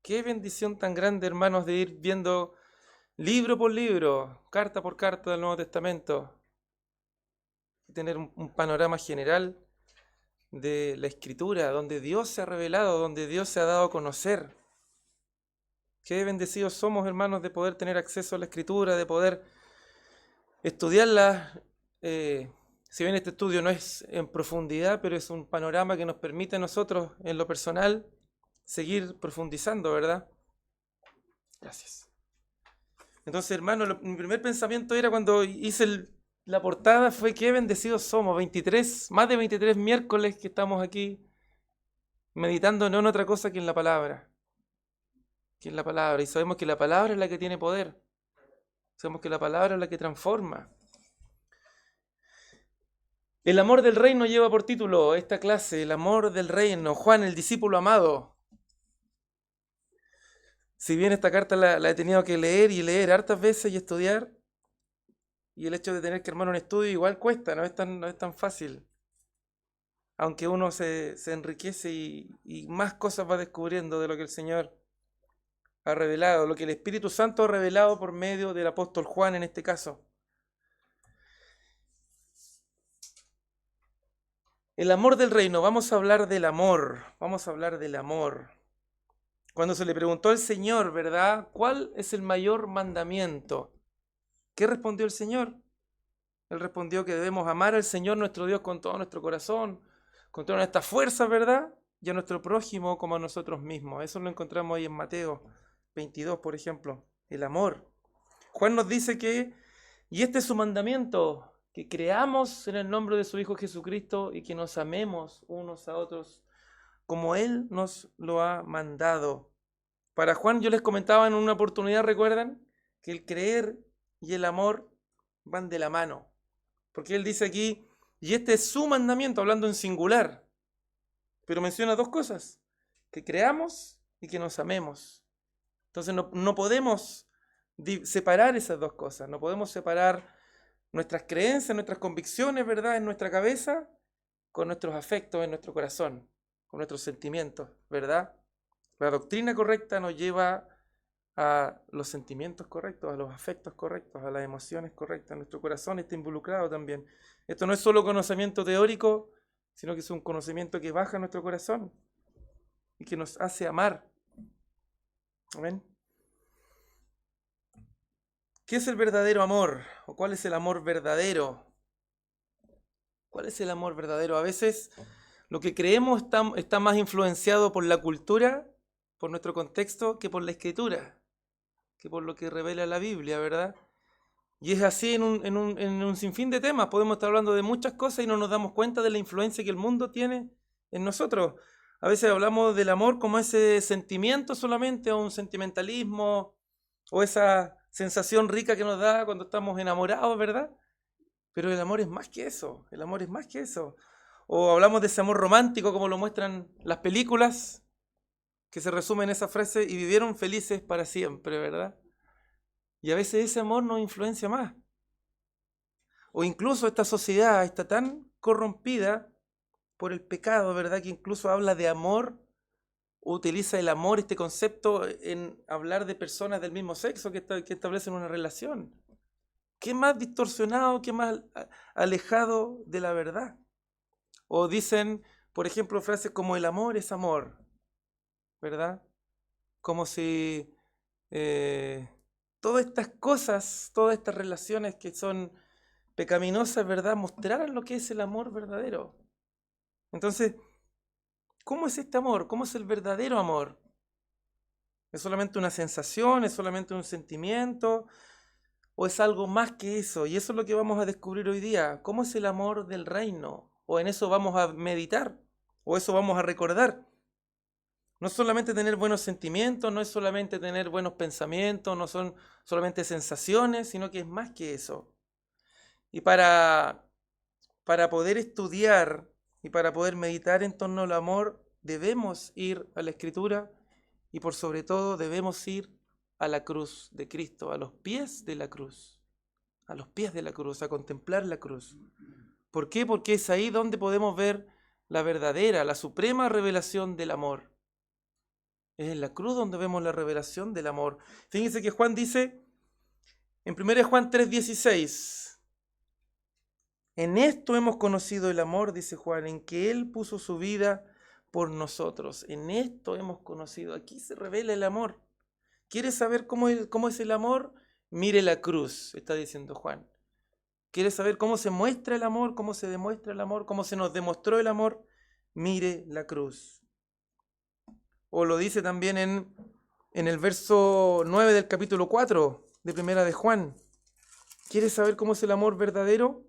Qué bendición tan grande, hermanos, de ir viendo libro por libro, carta por carta del Nuevo Testamento, y tener un panorama general de la Escritura, donde Dios se ha revelado, donde Dios se ha dado a conocer. Qué bendecidos somos, hermanos, de poder tener acceso a la Escritura, de poder estudiarla. eh, si bien este estudio no es en profundidad, pero es un panorama que nos permite a nosotros, en lo personal, seguir profundizando, ¿verdad? Gracias. Entonces, hermano, mi primer pensamiento era cuando hice la portada fue qué bendecidos somos. 23, más de 23 miércoles que estamos aquí meditando no en otra cosa que en la palabra. Que en la palabra. Y sabemos que la palabra es la que tiene poder. Sabemos que la palabra es la que transforma. El amor del reino lleva por título esta clase, el amor del reino. Juan, el discípulo amado. Si bien esta carta la he tenido que leer y leer hartas veces y estudiar, y el hecho de tener que armar un estudio igual cuesta, no es tan fácil. Aunque uno se enriquece y más cosas va descubriendo de lo que el Señor ha revelado, lo que el Espíritu Santo ha revelado por medio del apóstol Juan en este caso. El amor del reino, vamos a hablar del amor, vamos a hablar del amor. Cuando se le preguntó al Señor, ¿verdad? ¿Cuál es el mayor mandamiento? ¿Qué respondió el Señor? Él respondió que debemos amar al Señor nuestro Dios con todo nuestro corazón, con toda nuestra fuerza, ¿verdad? Y a nuestro prójimo como a nosotros mismos. Eso lo encontramos ahí en Mateo 22, por ejemplo. El amor. Juan nos dice y este es su mandamiento, que creamos en el nombre de su Hijo Jesucristo y que nos amemos unos a otros como Él nos lo ha mandado. Para Juan yo les comentaba en una oportunidad, ¿recuerdan? Que el creer y el amor van de la mano. Porque él dice aquí, y este es su mandamiento, hablando en singular, pero menciona dos cosas, que creamos y que nos amemos. Entonces no podemos separar esas dos cosas, no podemos separar nuestras creencias, nuestras convicciones, ¿verdad?, en nuestra cabeza, con nuestros afectos en nuestro corazón, con nuestros sentimientos, ¿verdad? La doctrina correcta nos lleva a los sentimientos correctos, a los afectos correctos, a las emociones correctas. Nuestro corazón está involucrado también. Esto no es solo conocimiento teórico, sino que es un conocimiento que baja a nuestro corazón y que nos hace amar. ¿Amén? ¿Qué es el verdadero amor? ¿O cuál es el amor verdadero? ¿Cuál es el amor verdadero? A veces lo que creemos está más influenciado por la cultura, por nuestro contexto, que por la escritura, que por lo que revela la Biblia, ¿verdad? Y es así en un sinfín de temas. Podemos estar hablando de muchas cosas y no nos damos cuenta de la influencia que el mundo tiene en nosotros. A veces hablamos del amor como ese sentimiento solamente, o un sentimentalismo, o esa sensación rica que nos da cuando estamos enamorados, ¿verdad? Pero el amor es más que eso, el amor es más que eso. O hablamos de ese amor romántico como lo muestran las películas, que se resume en esa frase, y vivieron felices para siempre, ¿verdad? Y a veces ese amor nos influencia más. O incluso esta sociedad está tan corrompida por el pecado, ¿verdad? Que incluso habla de amor, o utiliza el amor, este concepto, en hablar de personas del mismo sexo que establecen una relación. ¿Qué más distorsionado, qué más alejado de la verdad? O dicen, por ejemplo, frases como el amor es amor, ¿verdad? Como si eh, todas estas cosas, todas estas relaciones que son pecaminosas, ¿verdad?, mostraran lo que es el amor verdadero. Entonces, ¿cómo es este amor? ¿Cómo es el verdadero amor? ¿Es solamente una sensación? ¿Es solamente un sentimiento? ¿O es algo más que eso? Y eso es lo que vamos a descubrir hoy día. ¿Cómo es el amor del reino? ¿O en eso vamos a meditar? ¿O eso vamos a recordar? No es solamente tener buenos sentimientos, no es solamente tener buenos pensamientos, no son solamente sensaciones, sino que es más que eso. Y para poder estudiar y para poder meditar en torno al amor, debemos ir a la Escritura y por sobre todo debemos ir a la cruz de Cristo, a los pies de la cruz, a los pies de la cruz, a contemplar la cruz. ¿Por qué? Porque es ahí donde podemos ver la verdadera, la suprema revelación del amor. Es en la cruz donde vemos la revelación del amor. Fíjense que Juan dice en 1 Juan 3:16, en esto hemos conocido el amor, dice Juan, en que Él puso su vida por nosotros. En esto hemos conocido. Aquí se revela el amor. ¿Quieres saber cómo es el amor? Mire la cruz, está diciendo Juan. ¿Quieres saber cómo se muestra el amor? ¿Cómo se demuestra el amor? ¿Cómo se nos demostró el amor? Mire la cruz. O lo dice también en el verso 9 del capítulo 4 de Primera de Juan. ¿Quieres saber cómo es el amor verdadero?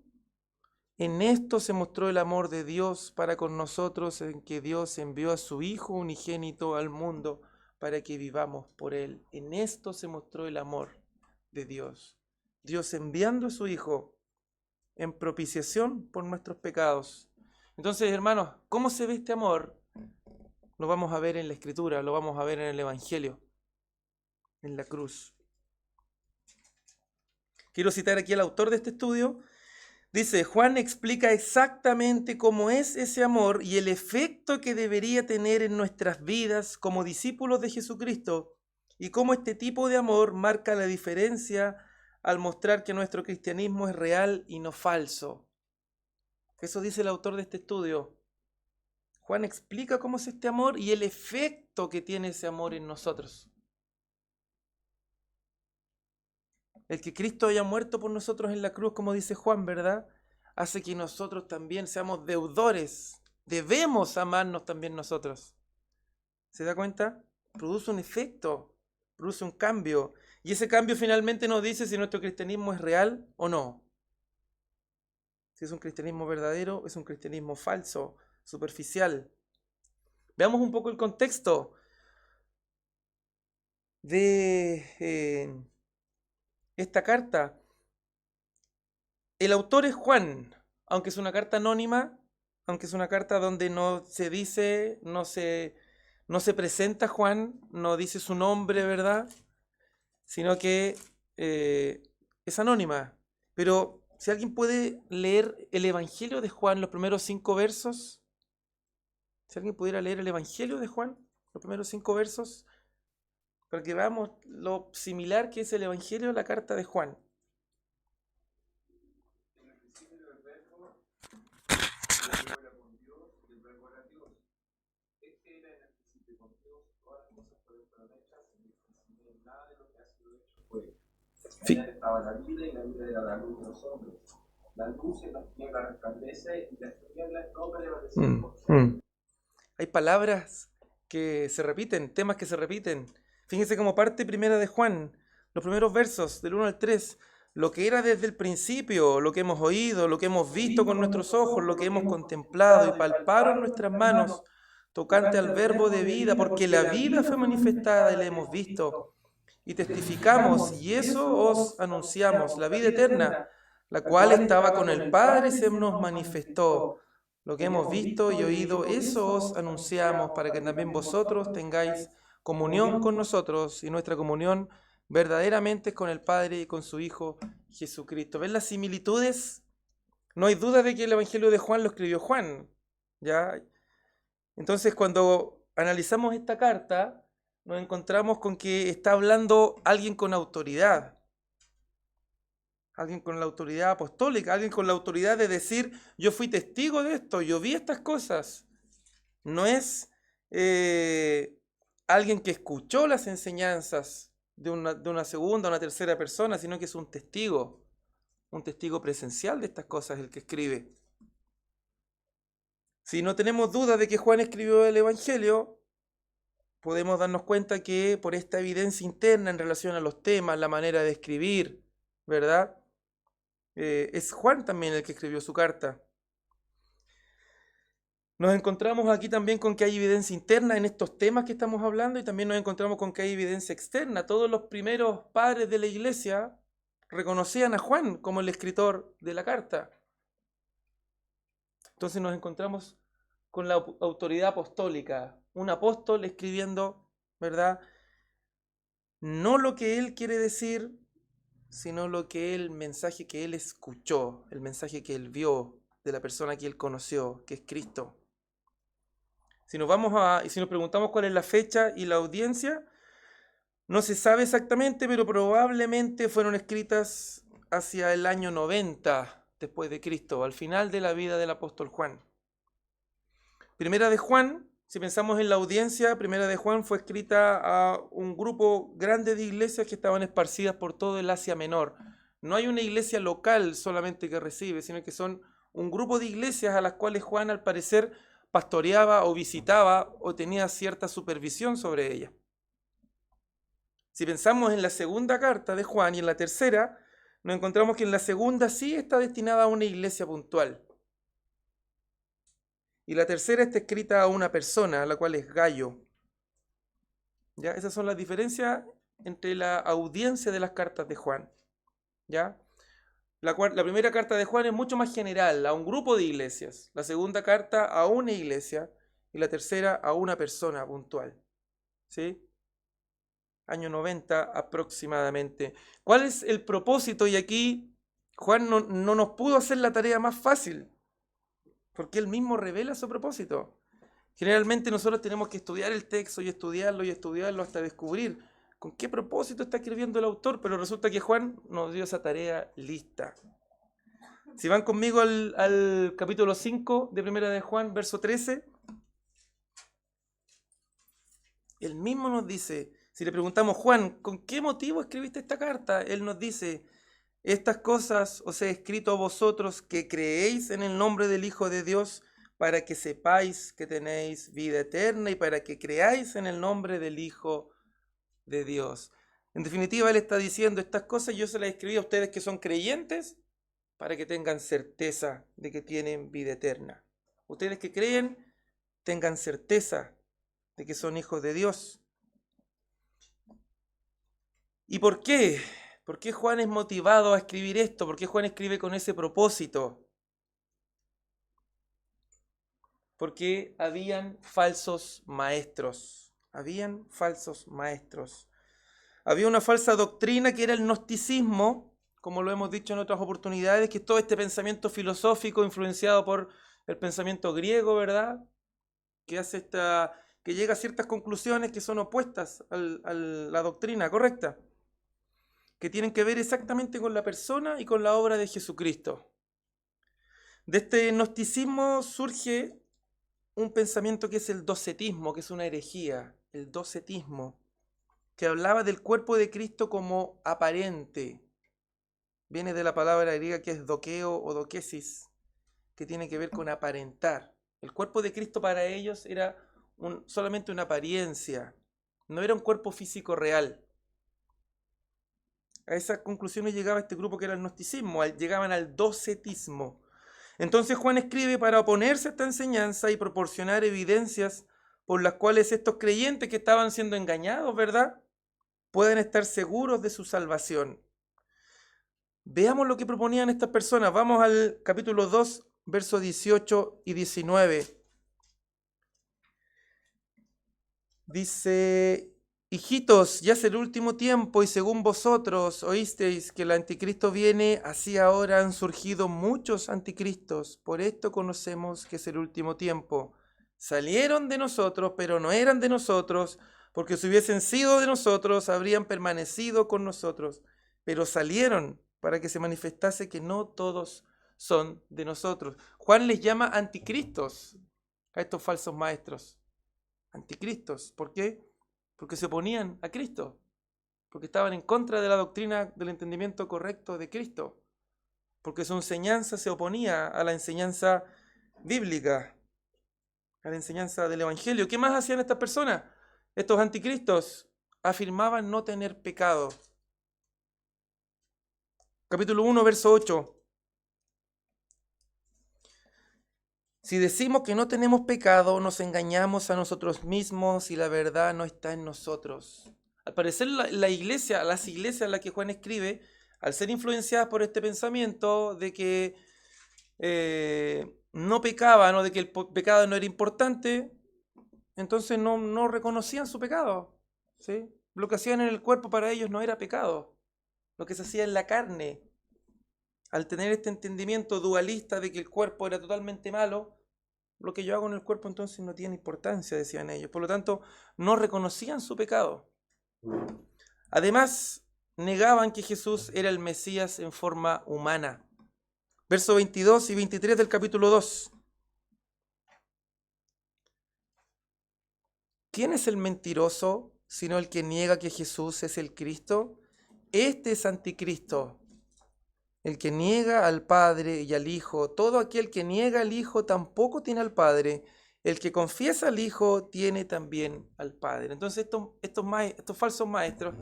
En esto se mostró el amor de Dios para con nosotros, en que Dios envió a su Hijo unigénito al mundo para que vivamos por Él. En esto se mostró el amor de Dios. Dios enviando a su Hijo en propiciación por nuestros pecados. Entonces, hermanos, ¿cómo se ve este amor? Lo vamos a ver en la Escritura, lo vamos a ver en el Evangelio, en la cruz. Quiero citar aquí al autor de este estudio. Dice, Juan explica exactamente cómo es ese amor y el efecto que debería tener en nuestras vidas como discípulos de Jesucristo y cómo este tipo de amor marca la diferencia al mostrar que nuestro cristianismo es real y no falso. Eso dice el autor de este estudio. Juan explica cómo es este amor y el efecto que tiene ese amor en nosotros. El que Cristo haya muerto por nosotros en la cruz, como dice Juan, ¿verdad? Hace que nosotros también seamos deudores. Debemos amarnos también nosotros. ¿Se da cuenta? Produce un efecto, produce un cambio. Y ese cambio finalmente nos dice si nuestro cristianismo es real o no. Si es un cristianismo verdadero, es un cristianismo falso, superficial. Veamos un poco el contexto de esta carta. El autor es Juan, aunque es una carta anónima, aunque es una carta donde no se dice, no se presenta Juan, no dice su nombre, ¿verdad? Sino que es anónima. Pero si alguien puede leer el Evangelio de Juan, los primeros 5 versos, si alguien pudiera leer el Evangelio de Juan, los primeros 5 versos, para que veamos lo similar que es el Evangelio a la carta de Juan. Estaba la vida y la vida era la luz de los hombres. La luz en las tinieblas resplandece y las tinieblas no prevalecen. Hay palabras que se repiten, temas que se repiten. Fíjense como parte primera de Juan, los primeros versos del 1 al 3. Lo que era desde el principio, lo que hemos oído, lo que hemos visto con nuestros ojos, lo que hemos contemplado y palparon nuestras manos, tocante al verbo de vida, porque la vida fue manifestada y la hemos visto. Y testificamos, y eso os anunciamos, la vida eterna, la cual estaba con el Padre y se nos manifestó. Lo que hemos visto y oído, eso os anunciamos, para que también vosotros tengáis comunión con nosotros, y nuestra comunión verdaderamente es con el Padre y con su Hijo Jesucristo. ¿Ven las similitudes? No hay duda de que el Evangelio de Juan lo escribió Juan, ¿ya? Entonces, cuando analizamos esta carta, nos encontramos con que está hablando alguien con autoridad, alguien con la autoridad apostólica, alguien con la autoridad de decir, yo fui testigo de esto, yo vi estas cosas. No es alguien que escuchó las enseñanzas de una segunda o una tercera persona, sino que es un testigo presencial de estas cosas el que escribe. Si no tenemos duda de que Juan escribió el Evangelio, podemos darnos cuenta que por esta evidencia interna en relación a los temas, la manera de escribir, ¿verdad? Es Juan también el que escribió su carta. Nos encontramos aquí también con que hay evidencia interna en estos temas que estamos hablando y también nos encontramos con que hay evidencia externa. Todos los primeros padres de la iglesia reconocían a Juan como el escritor de la carta. Entonces nos encontramos con la autoridad apostólica, un apóstol escribiendo, ¿verdad? No lo que él quiere decir, sino el mensaje que él escuchó, el mensaje que él vio de la persona que él conoció, que es Cristo. Si nos preguntamos cuál es la fecha y la audiencia, no se sabe exactamente, pero probablemente fueron escritas hacia el año 90 después de Cristo, al final de la vida del apóstol Juan. Primera de Juan, si pensamos en la audiencia, Primera de Juan fue escrita a un grupo grande de iglesias que estaban esparcidas por todo el Asia Menor. No hay una iglesia local solamente que recibe, sino que son un grupo de iglesias a las cuales Juan al parecer pastoreaba o visitaba o tenía cierta supervisión sobre ellas. Si pensamos en la segunda carta de Juan y en la tercera, nos encontramos que en la segunda sí está destinada a una iglesia puntual. Y la tercera está escrita a una persona, la cual es Gayo. ¿Ya? Esas son las diferencias entre la audiencia de las cartas de Juan. ¿Ya? La primera carta de Juan es mucho más general, a un grupo de iglesias. La segunda carta a una iglesia y la tercera a una persona puntual. ¿Sí? Año 90 aproximadamente. ¿Cuál es el propósito? Y aquí Juan no nos pudo hacer la tarea más fácil, porque él mismo revela su propósito. Generalmente nosotros tenemos que estudiar el texto y estudiarlo hasta descubrir con qué propósito está escribiendo el autor, pero resulta que Juan nos dio esa tarea lista. Si van conmigo al capítulo 5 de Primera de Juan, verso 13, él mismo nos dice, si le preguntamos, Juan, ¿con qué motivo escribiste esta carta? Él nos dice, estas cosas os he escrito a vosotros que creéis en el nombre del Hijo de Dios, para que sepáis que tenéis vida eterna y para que creáis en el nombre del Hijo de Dios. En definitiva, él está diciendo, estas cosas yo se las escribí a ustedes que son creyentes, para que tengan certeza de que tienen vida eterna. Ustedes que creen, tengan certeza de que son hijos de Dios. ¿Y por qué? ¿Por qué Juan es motivado a escribir esto? ¿Por qué Juan escribe con ese propósito? Porque habían falsos maestros. Habían falsos maestros. Había una falsa doctrina que era el gnosticismo, como lo hemos dicho en otras oportunidades, que es todo este pensamiento filosófico influenciado por el pensamiento griego, ¿verdad? Que llega a ciertas conclusiones que son opuestas a la doctrina correcta, que tienen que ver exactamente con la persona y con la obra de Jesucristo. De este gnosticismo surge un pensamiento que es el docetismo, que es una herejía, el docetismo, que hablaba del cuerpo de Cristo como aparente. Viene de la palabra griega que es dokeo o dokesis, que tiene que ver con aparentar. El cuerpo de Cristo para ellos era solamente una apariencia, no era un cuerpo físico real. A esas conclusiones llegaba este grupo que era el gnosticismo, llegaban al docetismo. Entonces Juan escribe para oponerse a esta enseñanza y proporcionar evidencias por las cuales estos creyentes que estaban siendo engañados, ¿verdad?, pueden estar seguros de su salvación. Veamos lo que proponían estas personas. Vamos al capítulo 2, versos 18 y 19. Dice, hijitos, ya es el último tiempo y según vosotros oísteis que el anticristo viene, así ahora han surgido muchos anticristos. Por esto conocemos que es el último tiempo. Salieron de nosotros, pero no eran de nosotros, porque si hubiesen sido de nosotros, habrían permanecido con nosotros. Pero salieron para que se manifestase que no todos son de nosotros. Juan les llama anticristos a estos falsos maestros. Anticristos. ¿Por qué? Porque se oponían a Cristo. Porque estaban en contra de la doctrina del entendimiento correcto de Cristo. Porque su enseñanza se oponía a la enseñanza bíblica, a la enseñanza del Evangelio. ¿Qué más hacían estas personas? Estos anticristos afirmaban no tener pecado. Capítulo 1, verso 8. Si decimos que no tenemos pecado, nos engañamos a nosotros mismos y la verdad no está en nosotros. Al parecer las iglesias a las que Juan escribe, al ser influenciadas por este pensamiento de que no pecaban o de que el pecado no era importante, entonces no reconocían su pecado, ¿sí? Lo que hacían en el cuerpo para ellos no era pecado. Lo que se hacía en la carne, al tener este entendimiento dualista de que el cuerpo era totalmente malo, Lo que yo hago en el cuerpo entonces no tiene importancia, decían ellos. Por lo tanto, no reconocían su pecado. Además, negaban que Jesús era el Mesías en forma humana. Versos 22 y 23 del capítulo 2. ¿Quién es el mentiroso sino el que niega que Jesús es el Cristo? Este es anticristo, el que niega al Padre y al Hijo. Todo aquel que niega al Hijo tampoco tiene al Padre. El que confiesa al Hijo tiene también al Padre. Entonces estos falsos maestros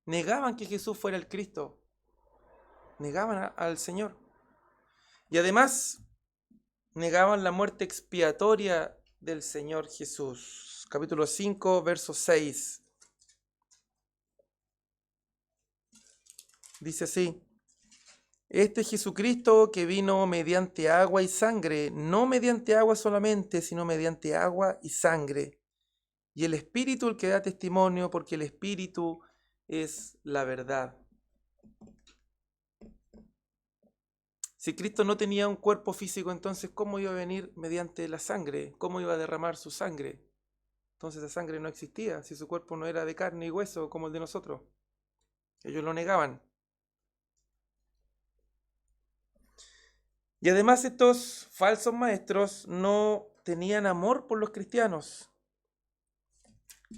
negaban que Jesús fuera el Cristo. Negaban al Señor. Y además negaban la muerte expiatoria del Señor Jesús. Capítulo 5, verso 6. Dice así: este Jesucristo que vino mediante agua y sangre, no mediante agua solamente, sino mediante agua y sangre. Y el Espíritu el que da testimonio, porque el Espíritu es la verdad. Si Cristo no tenía un cuerpo físico, entonces ¿cómo iba a venir mediante la sangre? ¿Cómo iba a derramar su sangre? Entonces la sangre no existía, si su cuerpo no era de carne y hueso como el de nosotros. Ellos lo negaban. Y además estos falsos maestros no tenían amor por los cristianos.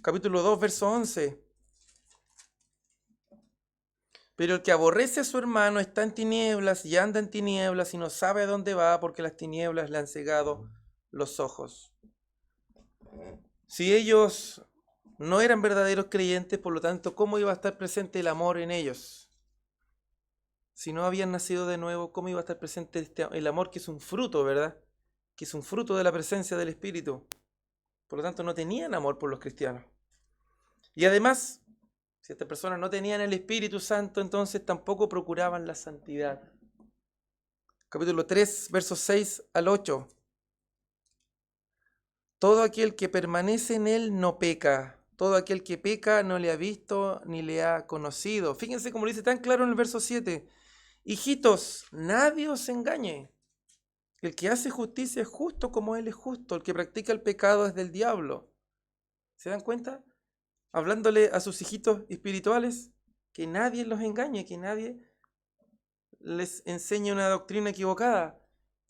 Capítulo 2, verso 11. Pero el que aborrece a su hermano está en tinieblas y anda en tinieblas y no sabe a dónde va porque las tinieblas le han cegado los ojos. Si ellos no eran verdaderos creyentes, por lo tanto, ¿cómo iba a estar presente el amor en ellos? Si no habían nacido de nuevo, ¿cómo iba a estar presente el amor, que es un fruto, ¿verdad? Que es un fruto de la presencia del Espíritu. Por lo tanto, no tenían amor por los cristianos. Y además, si estas personas no tenían el Espíritu Santo, entonces tampoco procuraban la santidad. Capítulo 3, versos 6 al 8. Todo aquel que permanece en él no peca. Todo aquel que peca no le ha visto ni le ha conocido. Fíjense cómo lo dice tan claro en el verso 7. Hijitos, nadie os engañe. El que hace justicia es justo como él es justo. El que practica el pecado es del diablo. ¿Se dan cuenta? Hablándole a sus hijitos espirituales, que nadie los engañe, que nadie les enseñe una doctrina equivocada.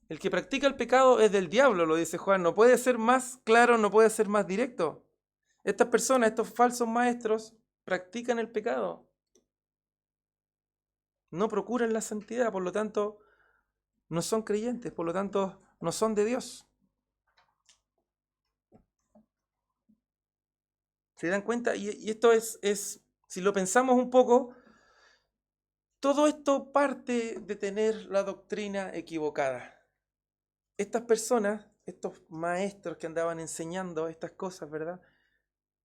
El que practica el pecado es del diablo, lo dice Juan. No puede ser más claro, no puede ser más directo. Estas personas, estos falsos maestros, practican el pecado. No procuran la santidad, por lo tanto, no son creyentes, por lo tanto, no son de Dios. ¿Se dan cuenta? Y esto es, si lo pensamos un poco, todo esto parte de tener la doctrina equivocada. Estas personas, estos maestros que andaban enseñando estas cosas, ¿verdad?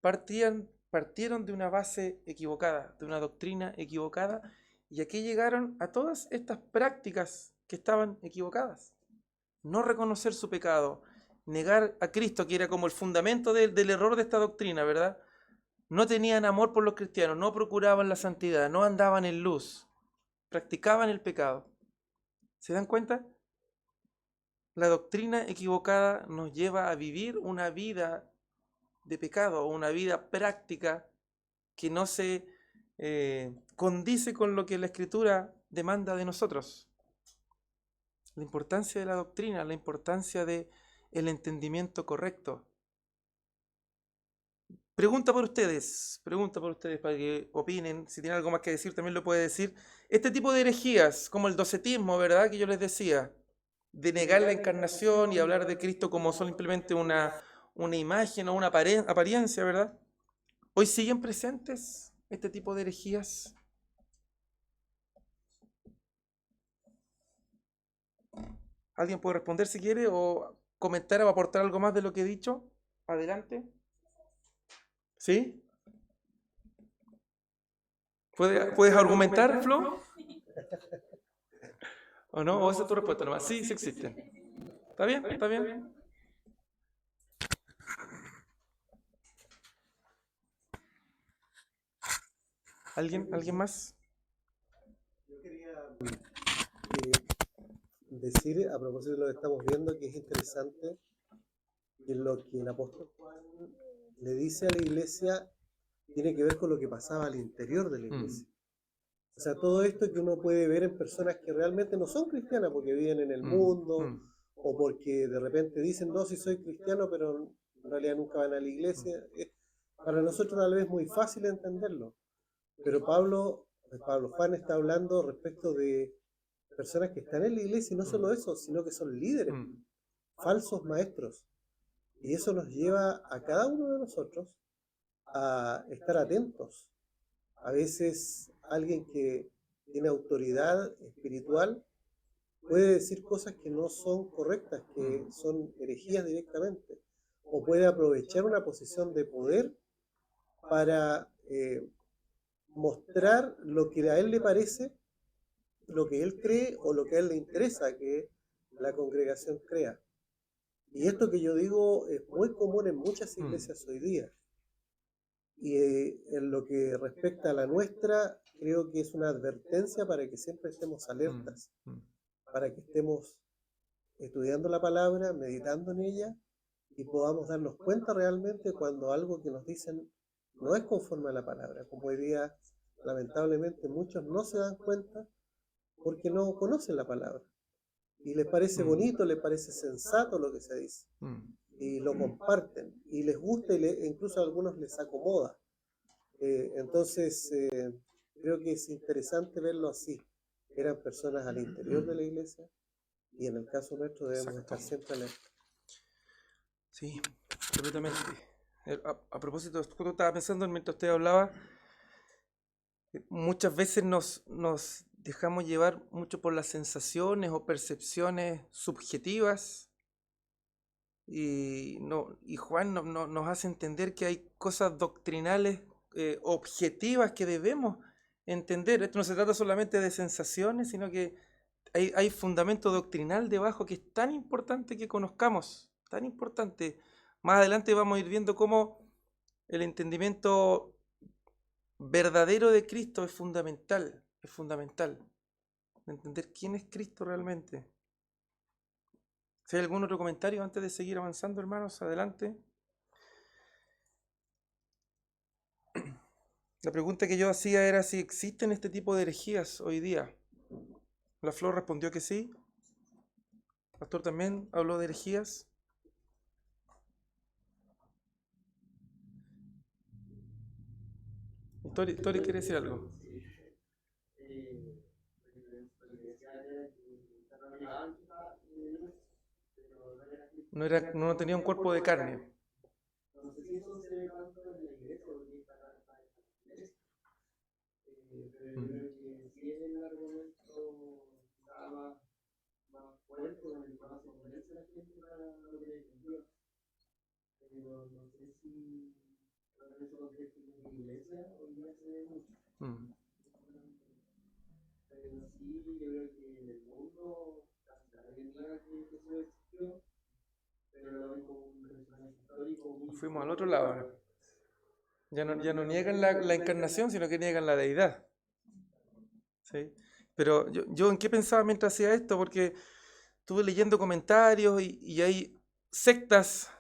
Partieron de una base equivocada, de una doctrina equivocada, y aquí llegaron a todas estas prácticas que estaban equivocadas. No reconocer su pecado, negar a Cristo, que era como el fundamento del error de esta doctrina, ¿verdad? No tenían amor por los cristianos, no procuraban la santidad, no andaban en luz, practicaban el pecado. ¿Se dan cuenta? La doctrina equivocada nos lleva a vivir una vida de pecado, una vida práctica que no se condice con lo que la Escritura demanda de nosotros. La importancia de la doctrina, la importancia del entendimiento correcto. Pregunta por ustedes para que opinen. Si tienen algo más que decir, también lo puede decir. Este tipo de herejías, como el docetismo, ¿verdad? Que yo les decía, de negar la encarnación y hablar de Cristo como simplemente una imagen o una apariencia, ¿verdad? ¿Hoy siguen presentes este tipo de herejías? ¿Alguien puede responder si quiere o comentar o aportar algo más de lo que he dicho? Adelante. ¿Sí? ¿Puedes argumentar, Flo? ¿O no? ¿O esa es tu respuesta nomás? Sí, sí existen. ¿Está bien? ¿Está bien? ¿Alguien más? Yo quería decir, a propósito de lo que estamos viendo, que es interesante que lo que el apóstol Juan le dice a la iglesia tiene que ver con lo que pasaba al interior de la iglesia. O sea, todo esto que uno puede ver en personas que realmente no son cristianas porque viven en el mundo o porque de repente dicen, no, sí soy cristiano, pero en realidad nunca van a la iglesia. Para nosotros tal vez es muy fácil entenderlo, pero Juan está hablando respecto de personas que están en la iglesia y no solo eso, sino que son líderes, falsos maestros. Y eso nos lleva a cada uno de nosotros a estar atentos. A veces alguien que tiene autoridad espiritual puede decir cosas que no son correctas, que son herejías directamente, o puede aprovechar una posición de poder para mostrar lo que a él le parece, lo que él cree o lo que a él le interesa que la congregación crea. Y esto que yo digo es muy común en muchas iglesias hoy día. Y en lo que respecta a la nuestra, creo que es una advertencia para que siempre estemos alertas, para que estemos estudiando la palabra, meditando en ella y podamos darnos cuenta realmente cuando algo que nos dicen no es conforme a la palabra. Como hoy día, lamentablemente, muchos no se dan cuenta porque no conocen la palabra. Y les parece bonito, les parece sensato lo que se dice. Y lo comparten. Y les gusta e incluso a algunos les acomoda. Entonces, creo que es interesante verlo así. Eran personas al interior de la iglesia y en el caso nuestro debemos estar siempre alerta. Sí, completamente. A propósito, justo estaba pensando mientras usted hablaba, muchas veces nos dejamos llevar mucho por las sensaciones o percepciones subjetivas y Juan nos hace entender que hay cosas doctrinales objetivas que debemos entender. Esto no se trata solamente de sensaciones, sino que hay fundamento doctrinal debajo que es tan importante que conozcamos, tan importante. Más adelante vamos a ir viendo cómo el entendimiento verdadero de Cristo es fundamental, entender quién es Cristo realmente. Si hay algún otro comentario antes de seguir avanzando, hermanos, adelante. La pregunta que yo hacía era si existen este tipo de herejías hoy día. La Flor respondió que sí. El pastor también habló de herejías. Tori quiere decir algo. No tenía un cuerpo de carne. No sé si eso se ve tanto en la iglesia, porque está pero yo creo que sí es el argumento más fuerte con el que más se convence la gente para lo que es Dios. Pero no sé si en ese contexto de la iglesia hoy día se ve mucho. Pero sí, yo creo que en el mundo casi nadie niega que eso existió, pero lo ven como un personaje histórico. Fuimos al otro lado ahora. Ya no niegan la encarnación, sino que niegan la deidad. ¿Sí? Pero yo en qué pensaba mientras hacía esto, porque estuve leyendo comentarios y hay sectas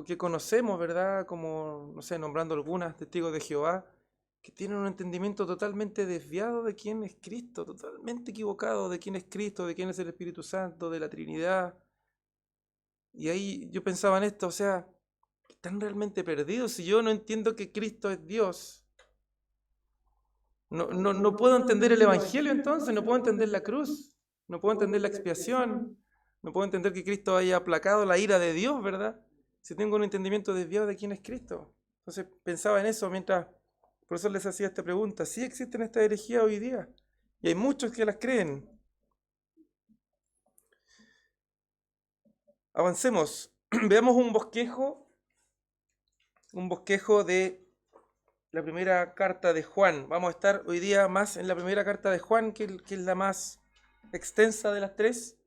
que conocemos, ¿verdad? Como, no sé, nombrando algunas, testigos de Jehová, que tienen un entendimiento totalmente desviado de quién es Cristo, totalmente equivocado de quién es Cristo, de quién es el Espíritu Santo, de la Trinidad. Y ahí yo pensaba en esto, o sea, están realmente perdidos. Si yo no entiendo que Cristo es Dios, no puedo entender el Evangelio entonces, no puedo entender la cruz, no puedo entender la expiación, no puedo entender que Cristo haya aplacado la ira de Dios, ¿verdad? Si tengo un entendimiento desviado de quién es Cristo. Entonces pensaba en eso mientras, por eso les hacía esta pregunta. Sí existen estas herejías hoy día, y hay muchos que las creen. Avancemos, veamos un bosquejo de la primera carta de Juan. Vamos a estar hoy día más en la primera carta de Juan, que es la más extensa de las tres.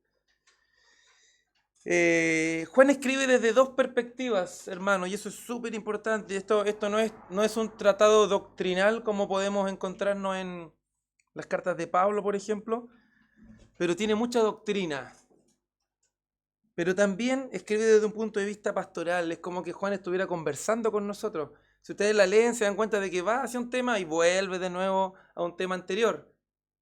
Juan escribe desde dos perspectivas, hermano, y eso es súper importante. Esto no es un tratado doctrinal como podemos encontrarnos en las cartas de Pablo, por ejemplo, pero tiene mucha doctrina. Pero también escribe desde un punto de vista pastoral. Es como que Juan estuviera conversando con nosotros. Si ustedes la leen, se dan cuenta de que va hacia un tema y vuelve de nuevo a un tema anterior.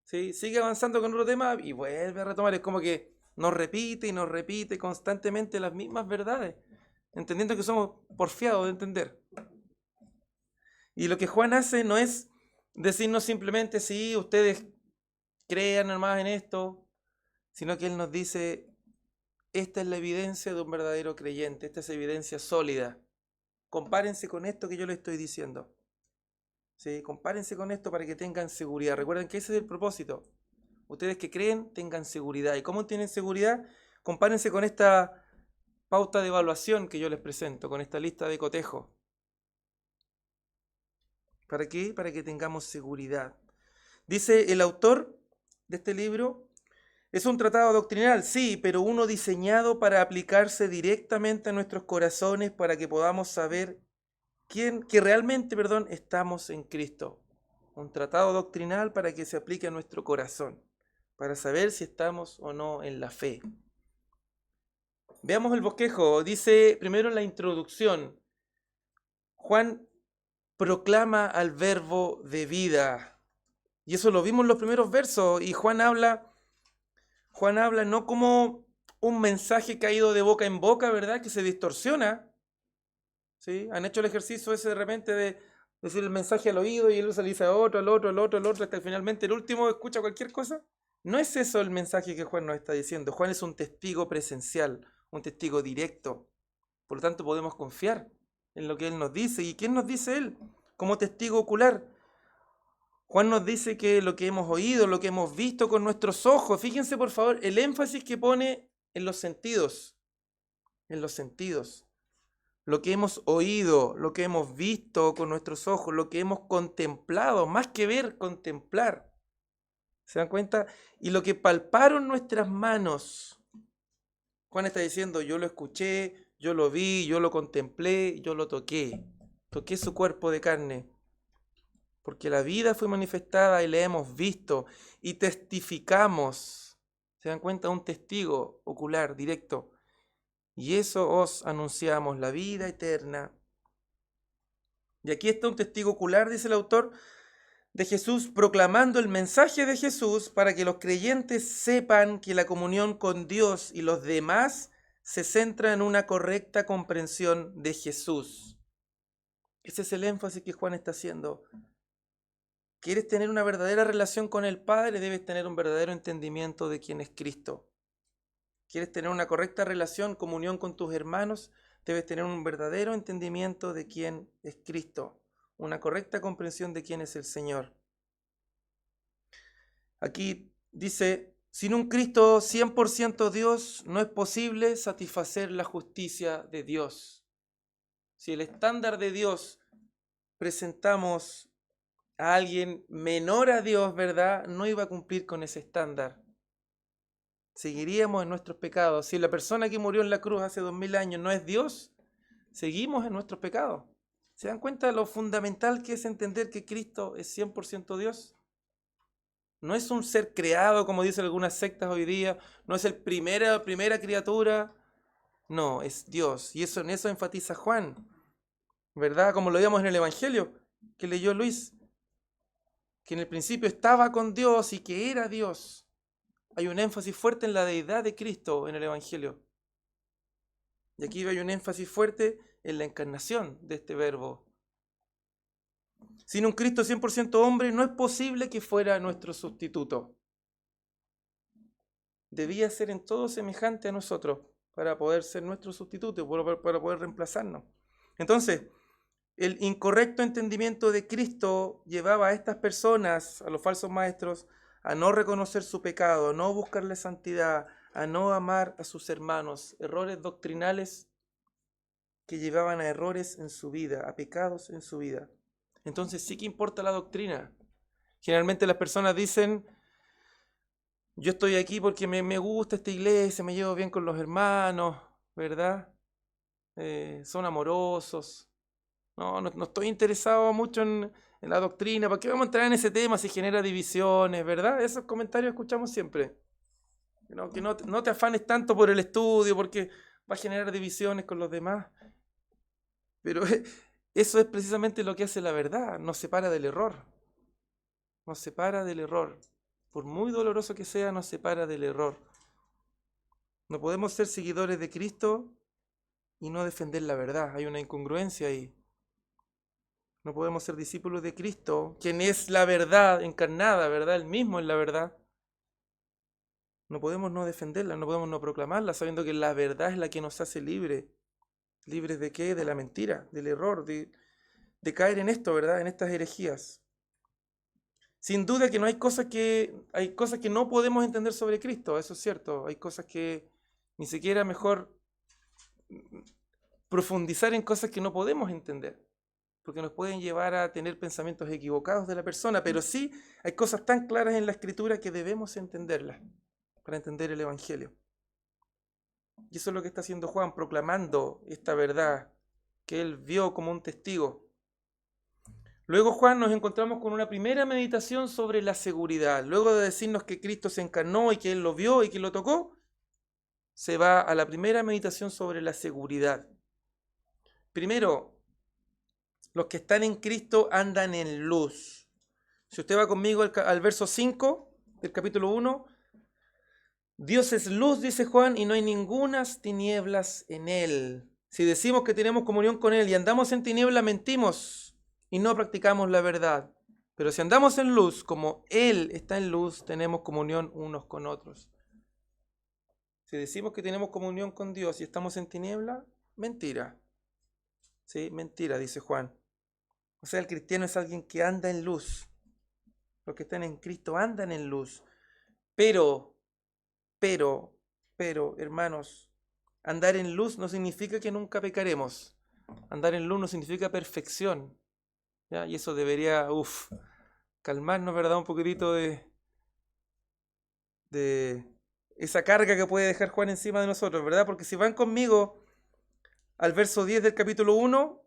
¿Sí? Sigue avanzando con otro tema y vuelve a retomar. Es como que nos repite y nos repite constantemente las mismas verdades, entendiendo que somos porfiados de entender. Y lo que Juan hace no es decirnos simplemente, sí, ustedes crean nomás en esto, sino que él nos dice, esta es la evidencia de un verdadero creyente, esta es evidencia sólida. Compárense con esto que yo les estoy diciendo. ¿Sí? Compárense con esto para que tengan seguridad. Recuerden que ese es el propósito. Ustedes que creen, tengan seguridad. ¿Y cómo tienen seguridad? Compárense con esta pauta de evaluación que yo les presento, con esta lista de cotejo. ¿Para qué? Para que tengamos seguridad. Dice el autor de este libro, es un tratado doctrinal, sí, pero uno diseñado para aplicarse directamente a nuestros corazones para que podamos saber que realmente, estamos en Cristo. Un tratado doctrinal para que se aplique a nuestro corazón, para saber si estamos o no en la fe. Veamos el bosquejo. Dice primero en la introducción, Juan proclama al verbo de vida. Y eso lo vimos en los primeros versos. Y Juan habla no como un mensaje caído de boca en boca, ¿verdad? Que se distorsiona. ¿Sí? Han hecho el ejercicio ese de repente de decir el mensaje al oído y él se le dice a otro, al otro, hasta que finalmente el último escucha cualquier cosa. No es eso el mensaje que Juan nos está diciendo. Juan es un testigo presencial, un testigo directo. Por lo tanto, podemos confiar en lo que él nos dice. ¿Y quién nos dice él? Como testigo ocular. Juan nos dice que lo que hemos oído, lo que hemos visto con nuestros ojos, fíjense por favor el énfasis que pone en los sentidos. En los sentidos. Lo que hemos oído, lo que hemos visto con nuestros ojos, lo que hemos contemplado, más que ver, contemplar. ¿Se dan cuenta? Y lo que palparon nuestras manos. Juan está diciendo, yo lo escuché, yo lo vi, yo lo contemplé, yo lo toqué. Toqué su cuerpo de carne. Porque la vida fue manifestada y la hemos visto y testificamos. ¿Se dan cuenta? Un testigo ocular, directo. Y eso os anunciamos, la vida eterna. Y aquí está un testigo ocular, dice el autor, de Jesús proclamando el mensaje de Jesús para que los creyentes sepan que la comunión con Dios y los demás se centra en una correcta comprensión de Jesús. Ese es el énfasis que Juan está haciendo. ¿Quieres tener una verdadera relación con el Padre? Debes tener un verdadero entendimiento de quién es Cristo. ¿Quieres tener una correcta relación, comunión con tus hermanos? Debes tener un verdadero entendimiento de quién es Cristo. Una correcta comprensión de quién es el Señor. Aquí dice, sin un Cristo 100% Dios, no es posible satisfacer la justicia de Dios. Si el estándar de Dios presentamos a alguien menor a Dios, ¿verdad? No iba a cumplir con ese estándar. Seguiríamos en nuestros pecados. Si la persona que murió en la cruz hace 2000 años no es Dios, seguimos en nuestros pecados. ¿Se dan cuenta de lo fundamental que es entender que Cristo es 100% Dios? No es un ser creado, como dicen algunas sectas hoy día, no es el primera criatura, no, es Dios. Y en eso enfatiza Juan, ¿verdad? Como lo vimos en el Evangelio que leyó Luis, que en el principio estaba con Dios y que era Dios. Hay un énfasis fuerte en la deidad de Cristo en el Evangelio. Y aquí hay un énfasis fuerte en la encarnación de este verbo. Sin un Cristo 100% hombre, no es posible que fuera nuestro sustituto. Debía ser en todo semejante a nosotros para poder ser nuestro sustituto, para poder reemplazarnos. Entonces, el incorrecto entendimiento de Cristo llevaba a estas personas, a los falsos maestros, a no reconocer su pecado, a no buscarle santidad, a no amar a sus hermanos. Errores doctrinales que llevaban a errores en su vida, a pecados en su vida. Entonces sí que importa la doctrina. Generalmente las personas dicen, yo estoy aquí porque me gusta esta iglesia, me llevo bien con los hermanos, ¿verdad? Son amorosos. No estoy interesado mucho en la doctrina. ¿Para qué vamos a entrar en ese tema si genera divisiones, verdad? Esos comentarios escuchamos siempre. no te afanes tanto por el estudio, porque va a generar divisiones con los demás. Pero eso es precisamente lo que hace la verdad, nos separa del error. Nos separa del error. Por muy doloroso que sea, nos separa del error. No podemos ser seguidores de Cristo y no defender la verdad. Hay una incongruencia ahí. No podemos ser discípulos de Cristo, quien es la verdad encarnada, ¿verdad? Él mismo es la verdad. No podemos no defenderla, no podemos no proclamarla, sabiendo que la verdad es la que nos hace libres. ¿Libres de qué? De la mentira, del error, de caer en esto, ¿verdad? En estas herejías. Sin duda que hay cosas que no podemos entender sobre Cristo, eso es cierto. Hay cosas que ni siquiera mejor profundizar en cosas que no podemos entender, porque nos pueden llevar a tener pensamientos equivocados de la persona, pero sí hay cosas tan claras en la Escritura que debemos entenderlas para entender el Evangelio. Y eso es lo que está haciendo Juan, proclamando esta verdad que él vio como un testigo. Luego, Juan, nos encontramos con una primera meditación sobre la seguridad. Luego de decirnos que Cristo se encarnó y que él lo vio y que lo tocó, se va a la primera meditación sobre la seguridad. Primero, los que están en Cristo andan en luz. Si usted va conmigo al verso 5 del capítulo 1, Dios es luz, dice Juan, y no hay ningunas tinieblas en él. Si decimos que tenemos comunión con él y andamos en tiniebla, mentimos y no practicamos la verdad. Pero si andamos en luz, como él está en luz, tenemos comunión unos con otros. Si decimos que tenemos comunión con Dios y estamos en tiniebla, mentira. Sí, mentira, dice Juan. O sea, el cristiano es alguien que anda en luz. Los que están en Cristo andan en luz. Pero, hermanos, andar en luz no significa que nunca pecaremos. Andar en luz no significa perfección. ¿Ya? Y eso debería, calmarnos, ¿verdad? Un poquitito de esa carga que puede dejar Juan encima de nosotros, ¿verdad? Porque si van conmigo al verso 10 del capítulo 1,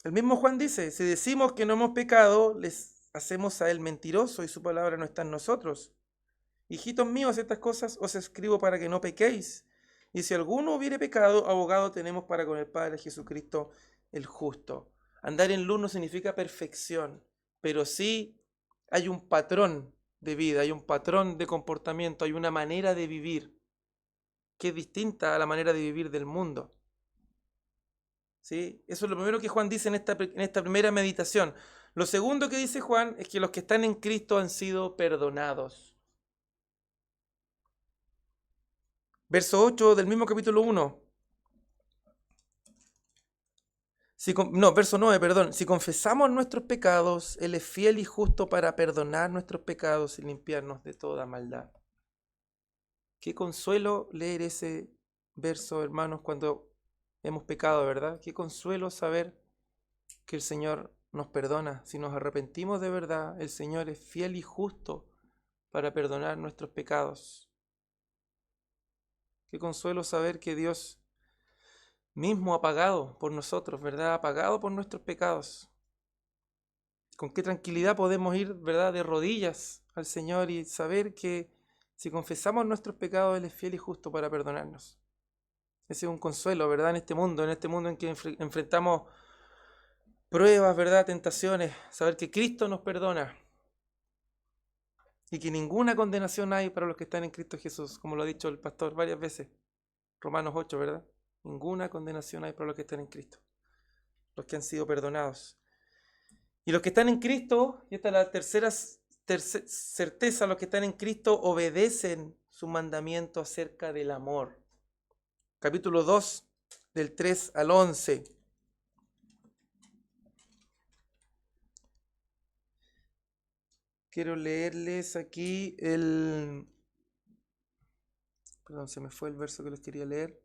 el mismo Juan dice, si decimos que no hemos pecado, les hacemos a él mentiroso y su palabra no está en nosotros. Hijitos míos, estas cosas os escribo para que no pequéis. Y si alguno hubiere pecado, abogado tenemos para con el Padre, Jesucristo el justo. Andar en luz no significa perfección, pero sí hay un patrón de vida, hay un patrón de comportamiento, hay una manera de vivir que es distinta a la manera de vivir del mundo. ¿Sí? Eso es lo primero que Juan dice en esta primera meditación. Lo segundo que dice Juan es que los que están en Cristo han sido perdonados. Verso 8 del mismo capítulo 1. Verso 9, perdón. Si confesamos nuestros pecados, Él es fiel y justo para perdonar nuestros pecados y limpiarnos de toda maldad. Qué consuelo leer ese verso, hermanos, cuando hemos pecado, ¿verdad? Qué consuelo saber que el Señor nos perdona. Si nos arrepentimos de verdad, el Señor es fiel y justo para perdonar nuestros pecados. Qué consuelo saber que Dios mismo ha pagado por nosotros, ¿verdad? Ha pagado por nuestros pecados. Con qué tranquilidad podemos ir, ¿verdad? De rodillas al Señor y saber que si confesamos nuestros pecados, Él es fiel y justo para perdonarnos. Ese es un consuelo, ¿verdad? En este mundo en que enfrentamos pruebas, ¿verdad? Tentaciones, saber que Cristo nos perdona y que ninguna condenación hay para los que están en Cristo Jesús, como lo ha dicho el pastor varias veces. Romanos 8, ¿verdad? Ninguna condenación hay para los que están en Cristo, los que han sido perdonados. Y los que están en Cristo, y esta es la tercera certeza, los que están en Cristo obedecen su mandamiento acerca del amor. Capítulo 2, del 3 al 11. Quiero leerles aquí Perdón, se me fue el verso que les quería leer.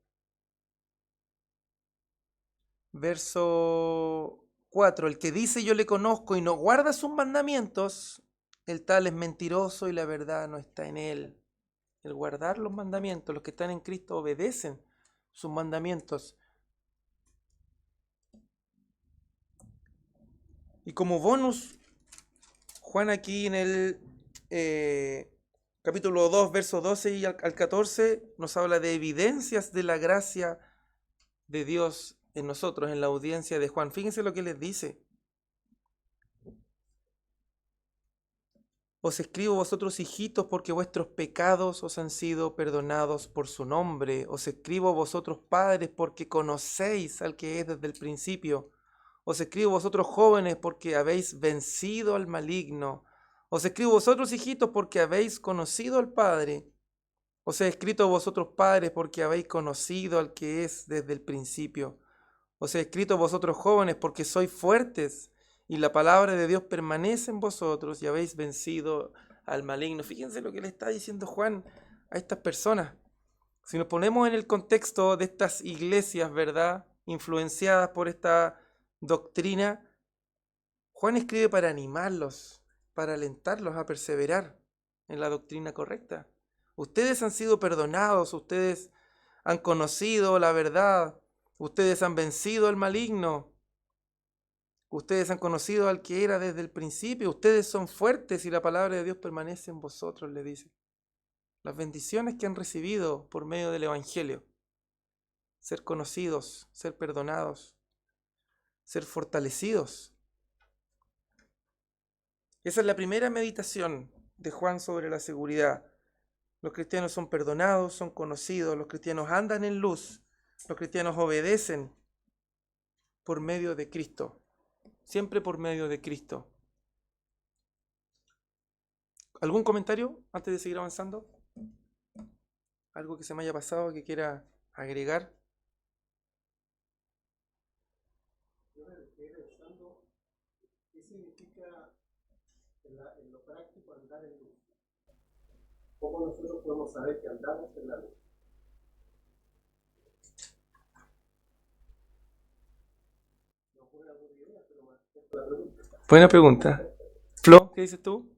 Verso 4. El que dice yo le conozco y no guarda sus mandamientos, el tal es mentiroso y la verdad no está en él. El guardar los mandamientos, los que están en Cristo obedecen sus mandamientos. Y como bonus, Juan aquí en el capítulo 2, versos 12 y al 14, nos habla de evidencias de la gracia de Dios en nosotros, en la audiencia de Juan. Fíjense lo que les dice. Os escribo vosotros, hijitos, porque vuestros pecados os han sido perdonados por su nombre. Os escribo vosotros, padres, porque conocéis al que es desde el principio. Os escribo vosotros, jóvenes, porque habéis vencido al maligno. Os escribo vosotros, hijitos, porque habéis conocido al Padre. Os he escrito vosotros, padres, porque habéis conocido al que es desde el principio. Os he escrito vosotros, jóvenes, porque sois fuertes, y la palabra de Dios permanece en vosotros, y habéis vencido al maligno. Fíjense lo que le está diciendo Juan a estas personas. Si nos ponemos en el contexto de estas iglesias, ¿verdad?, influenciadas por esta doctrina, Juan escribe para animarlos, para alentarlos a perseverar en la doctrina correcta. Ustedes han sido perdonados, ustedes han conocido la verdad, ustedes han vencido al maligno, ustedes han conocido al que era desde el principio, ustedes son fuertes y la palabra de Dios permanece en vosotros, le dice. Las bendiciones que han recibido por medio del Evangelio, ser conocidos, ser perdonados, ser fortalecidos. Esa es la primera meditación de Juan sobre la seguridad. Los cristianos son perdonados, son conocidos, los cristianos andan en luz, los cristianos obedecen por medio de Cristo, siempre por medio de Cristo. ¿Algún comentario antes de seguir avanzando? ¿Algo que se me haya pasado que quiera agregar? Yo me quedé pensando, ¿qué significa en lo práctico andar en luz? ¿Cómo nosotros podemos saber que andamos en la luz? No fue alguna idea, pero más la pregunta. Buena pregunta. Flo, ¿qué dices tú?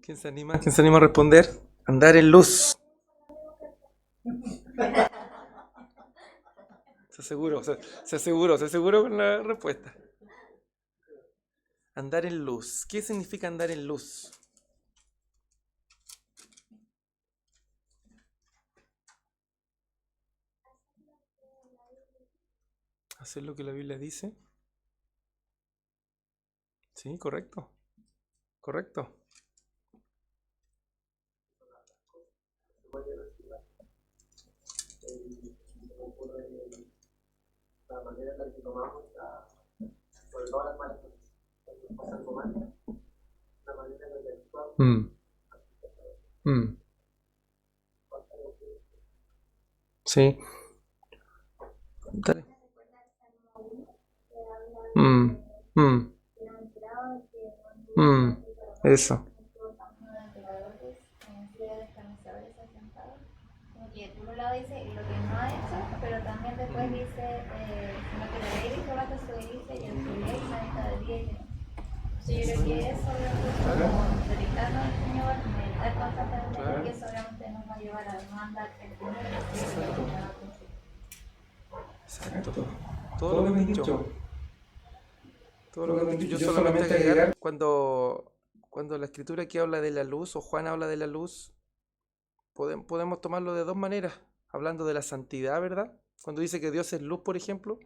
¿Quién se anima? ¿Quién se anima a responder? Andar en luz. Se aseguró con la respuesta. Andar en luz. ¿Qué significa andar en luz? ¿Hacer lo que la Biblia dice? Sí, correcto. Correcto. La manera en la que tomamos, sobre todo las malas cosas, cuando pasa algo mal, la manera en la que actuamos. Sí. Dale. Eso. Que por un lado dice lo que no ha hecho, pero también después dice, sino que la ley de Jehová que se dice y en su ley medita de día y de noche. Sí, yo creo que eso, como dedicarnos al Señor, meditar constantemente, porque eso obviamente nos va a llevar a no andar en el mundo. Exacto. Todo lo que han dicho. Todo lo que han dicho. Yo solamente agregar, cuando la escritura aquí habla de la luz, o Juan habla de la luz, podemos tomarlo de dos maneras, hablando de la santidad, ¿verdad? Cuando dice que Dios es luz, por ejemplo,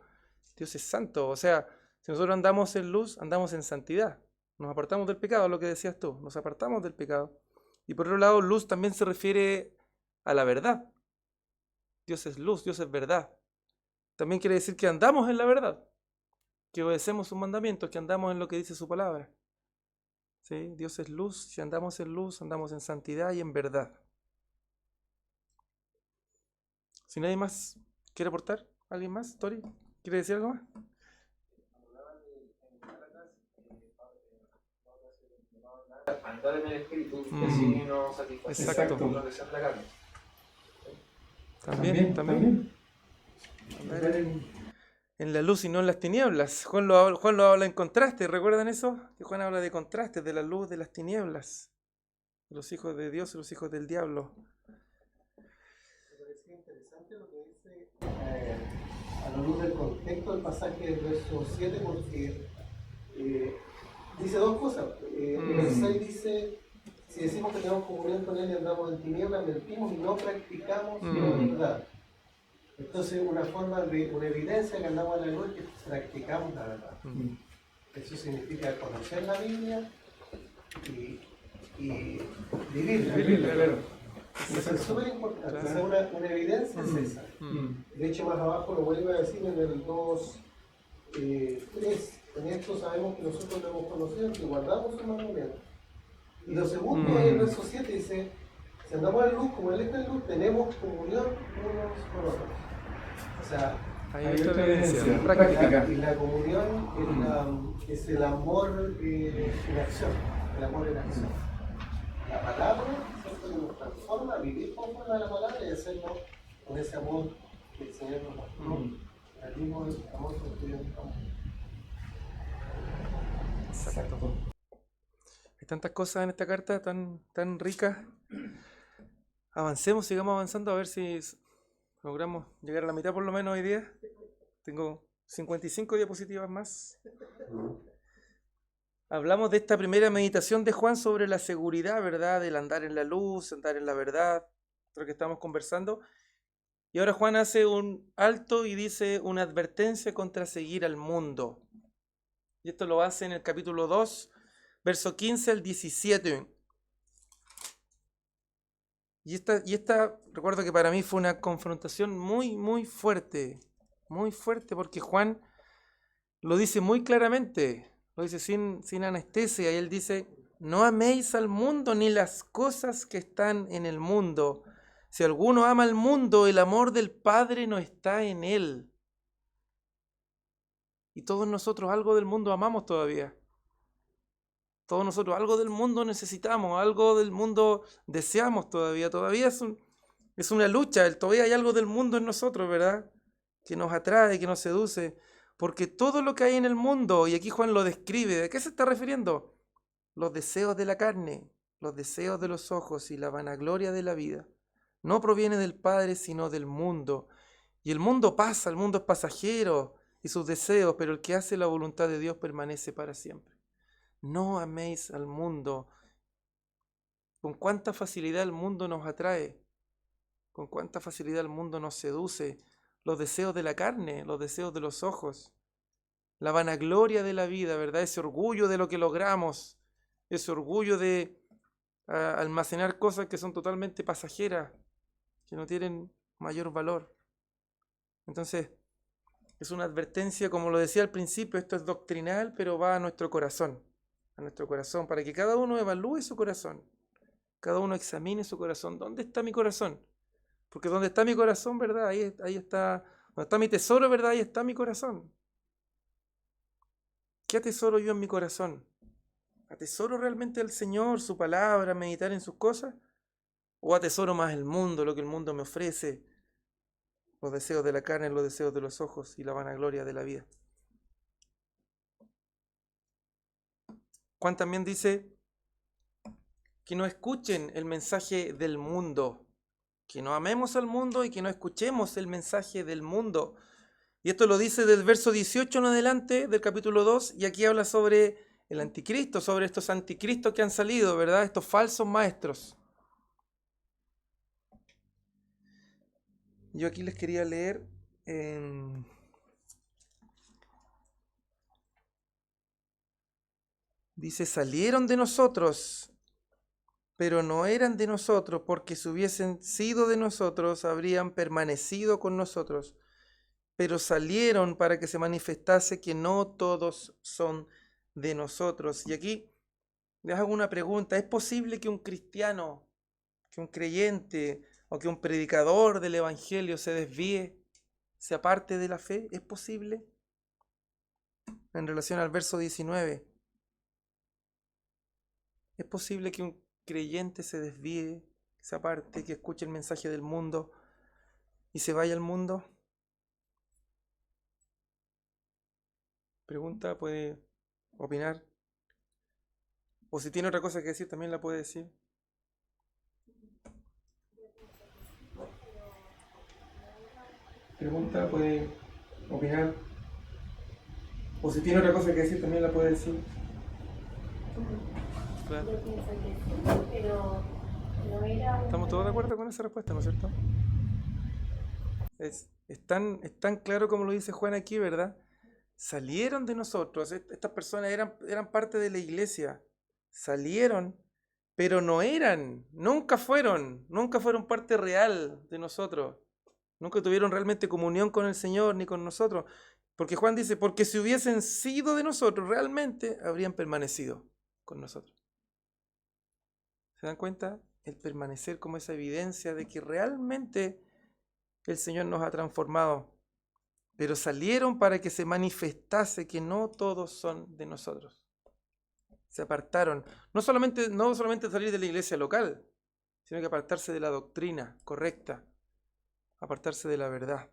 Dios es santo. O sea, si nosotros andamos en luz, andamos en santidad. Nos apartamos del pecado, lo que decías tú, nos apartamos del pecado. Y por otro lado, luz también se refiere a la verdad. Dios es luz, Dios es verdad. También quiere decir que andamos en la verdad, que obedecemos sus mandamientos, que andamos en lo que dice su palabra. ¿Sí? Dios es luz, si andamos en luz, andamos en santidad y en verdad. Si nadie más quiere aportar, ¿alguien más? ¿Tori? ¿Quiere decir algo más? Andar en el espíritu, que así no satisface Exacto. lo que sea en la carne. También. Andar en la luz y no en las tinieblas. Juan lo habla en contraste, ¿recuerdan eso? Que Juan habla de contrastes, de la luz, de las tinieblas, de los hijos de Dios y los hijos del diablo. Me parecía interesante lo que dice a la luz del contexto del pasaje del verso 7, porque dice dos cosas. En el 6 dice, si decimos que tenemos comunión con Él y andamos en tinieblas, mentimos y no practicamos la verdad. Entonces, una evidencia que andamos en la luz es que practicamos la verdad. Eso significa conocer la Biblia y vivirla. Claro. Eso es súper importante. O sea, una evidencia es esa. De hecho, más abajo lo vuelve a decir en el 2, 3. En esto sabemos que nosotros lo hemos conocido, que guardamos sus mandamientos. Y lo segundo es el verso 7, dice, si andamos en luz, como Él está en luz, tenemos comunión unos con otros. O sea, hay otra evidencia práctica. Y la comunión es el amor en acción. El amor en acción. La palabra, ¿cierto? Que nos transforma, vivir conforme a la palabra y hacerlo con ese amor que el Señor nos mostró. El mismo amor que estudiamos. Exacto. Hay tantas cosas en esta carta tan ricas. Avancemos, sigamos avanzando a ver si logramos llegar a la mitad por lo menos hoy día. Tengo 55 diapositivas más. Hablamos de esta primera meditación de Juan sobre la seguridad, ¿verdad? Del andar en la luz, andar en la verdad, lo que estamos conversando. Y ahora Juan hace un alto y dice una advertencia contra seguir al mundo. Y esto lo hace en el capítulo 2, verso 15 al 17. Y esta, recuerdo que para mí fue una confrontación muy fuerte, porque Juan lo dice muy claramente, lo dice sin anestesia, y él dice, no améis al mundo ni las cosas que están en el mundo. Si alguno ama al mundo, el amor del Padre no está en él. Y todos nosotros algo del mundo amamos todavía. Todos nosotros algo del mundo necesitamos, algo del mundo deseamos todavía. Todavía es una lucha, todavía hay algo del mundo en nosotros, ¿verdad? Que nos atrae, que nos seduce. Porque todo lo que hay en el mundo, y aquí Juan lo describe, ¿de qué se está refiriendo? Los deseos de la carne, los deseos de los ojos y la vanagloria de la vida. No proviene del Padre, sino del mundo. Y el mundo pasa, el mundo es pasajero y sus deseos, pero el que hace la voluntad de Dios permanece para siempre. No améis al mundo. Con cuánta facilidad el mundo nos atrae, con cuánta facilidad el mundo nos seduce. Los deseos de la carne, los deseos de los ojos, la vanagloria de la vida, ¿verdad? Ese orgullo de lo que logramos, ese orgullo de almacenar cosas que son totalmente pasajeras, que no tienen mayor valor. Entonces, es una advertencia, como lo decía al principio, esto es doctrinal, pero va a nuestro corazón, para que cada uno evalúe su corazón, cada uno examine su corazón. ¿Dónde está mi corazón? Porque donde está mi corazón, ¿verdad? Ahí está, donde está mi tesoro, ¿verdad? Ahí está mi corazón. ¿Qué atesoro yo en mi corazón? ¿Atesoro realmente al Señor, su palabra, meditar en sus cosas? ¿O atesoro más el mundo, lo que el mundo me ofrece? Los deseos de la carne, los deseos de los ojos y la vanagloria de la vida. Juan también dice que no escuchen el mensaje del mundo, que no amemos al mundo y que no escuchemos el mensaje del mundo. Y esto lo dice del verso 18 en adelante del capítulo 2, y aquí habla sobre el anticristo, sobre estos anticristos que han salido, ¿verdad? Estos falsos maestros. Yo aquí les quería leer dice, salieron de nosotros, pero no eran de nosotros, porque si hubiesen sido de nosotros, habrían permanecido con nosotros. Pero salieron para que se manifestase que no todos son de nosotros. Y aquí les hago una pregunta. ¿Es posible que un cristiano, que un creyente o que un predicador del evangelio se desvíe, se aparte de la fe? ¿Es posible? En relación al verso 19. ¿Es posible que un creyente se desvíe, se aparte, que escuche el mensaje del mundo y se vaya al mundo? Pregunta, puede opinar. O si tiene otra cosa que decir, también la puede decir. Pregunta, puede opinar. O si tiene otra cosa que decir, también la puede decir. Claro. Yo pienso que sí, pero no era ¿Estamos todos de acuerdo con esa respuesta, no es cierto? Es tan claro como lo dice Juan aquí, ¿verdad? Salieron de nosotros, estas personas eran parte de la iglesia, salieron, pero no eran, nunca fueron parte real de nosotros, nunca tuvieron realmente comunión con el Señor ni con nosotros, porque Juan dice, porque si hubiesen sido de nosotros realmente, habrían permanecido con nosotros. ¿Se dan cuenta? El permanecer como esa evidencia de que realmente el Señor nos ha transformado. Pero salieron para que se manifestase que no todos son de nosotros. Se apartaron. No solamente salir de la iglesia local, sino que apartarse de la doctrina correcta. Apartarse de la verdad.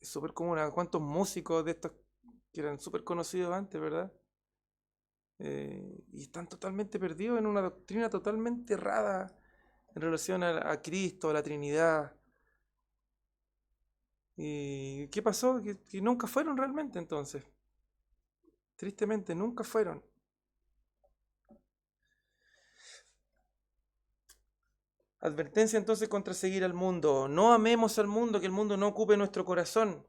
Es súper común, ¿cuántos músicos de estos que eran súper conocidos antes, verdad? Y están totalmente perdidos en una doctrina totalmente errada en relación a Cristo, a la Trinidad. ¿Y qué pasó? Que nunca fueron realmente entonces. Tristemente, nunca fueron. Advertencia entonces contra seguir al mundo. No amemos al mundo, que el mundo no ocupe nuestro corazón,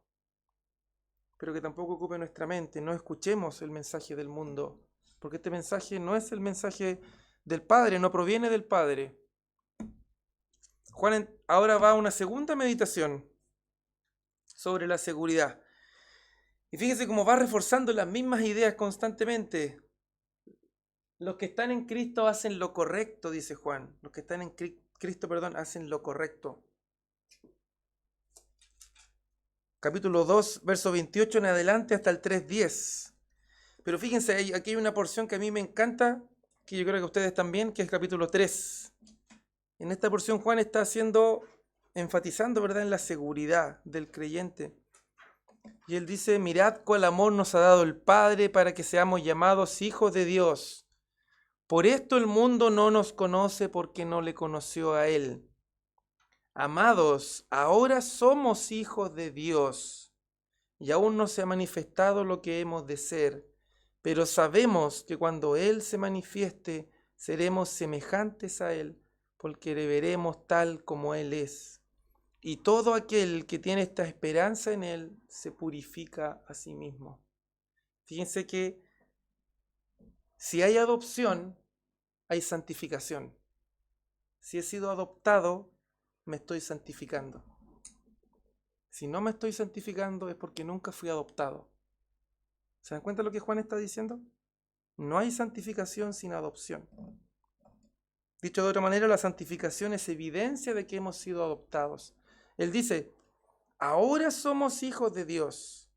pero que tampoco ocupe nuestra mente. No escuchemos el mensaje del mundo, porque este mensaje no es el mensaje del Padre, no proviene del Padre. Juan ahora va a una segunda meditación sobre la seguridad. Y fíjense cómo va reforzando las mismas ideas constantemente. Los que están en Cristo hacen lo correcto, dice Juan. Los que están en Cristo, hacen lo correcto. Capítulo 2, verso 28 en adelante hasta el 3:10. Pero fíjense, aquí hay una porción que a mí me encanta, que yo creo que a ustedes también, que es el capítulo 3. En esta porción Juan está enfatizando, ¿verdad?, en la seguridad del creyente. Y él dice, mirad cuál amor nos ha dado el Padre para que seamos llamados hijos de Dios. Por esto el mundo no nos conoce porque no le conoció a Él. Amados, ahora somos hijos de Dios y aún no se ha manifestado lo que hemos de ser, pero sabemos que cuando Él se manifieste seremos semejantes a Él porque le veremos tal como Él es. Y todo aquel que tiene esta esperanza en Él se purifica a sí mismo. Fíjense que si hay adopción, hay santificación. Si he sido adoptado, me estoy santificando. Si no me estoy santificando es porque nunca fui adoptado. ¿Se dan cuenta de lo que Juan está diciendo? No hay santificación sin adopción. Dicho de otra manera, la santificación es evidencia de que hemos sido adoptados. Él dice, ahora somos hijos de Dios.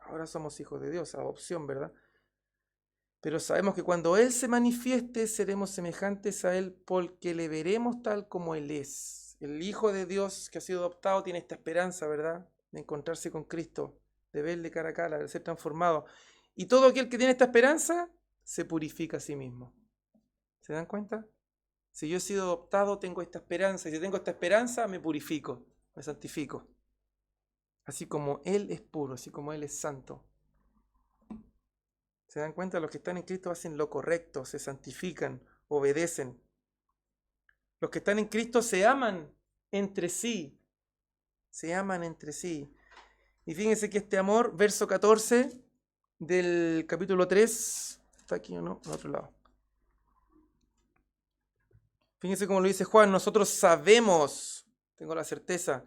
Ahora somos hijos de Dios, adopción, ¿verdad? Pero sabemos que cuando Él se manifieste, seremos semejantes a Él porque le veremos tal como Él es. El Hijo de Dios que ha sido adoptado tiene esta esperanza, ¿verdad?, de encontrarse con Cristo, de verle cara a cara, de ser transformado. Y todo aquel que tiene esta esperanza, se purifica a sí mismo. ¿Se dan cuenta? Si yo he sido adoptado, tengo esta esperanza. Y si tengo esta esperanza, me purifico, me santifico. Así como Él es puro, así como Él es santo. ¿Se dan cuenta? Los que están en Cristo hacen lo correcto, se santifican, obedecen. Los que están en Cristo se aman entre sí. Se aman entre sí. Y fíjense que este amor, verso 14 del capítulo 3, ¿está aquí o no? Al otro lado. Fíjense cómo lo dice Juan, nosotros sabemos, tengo la certeza,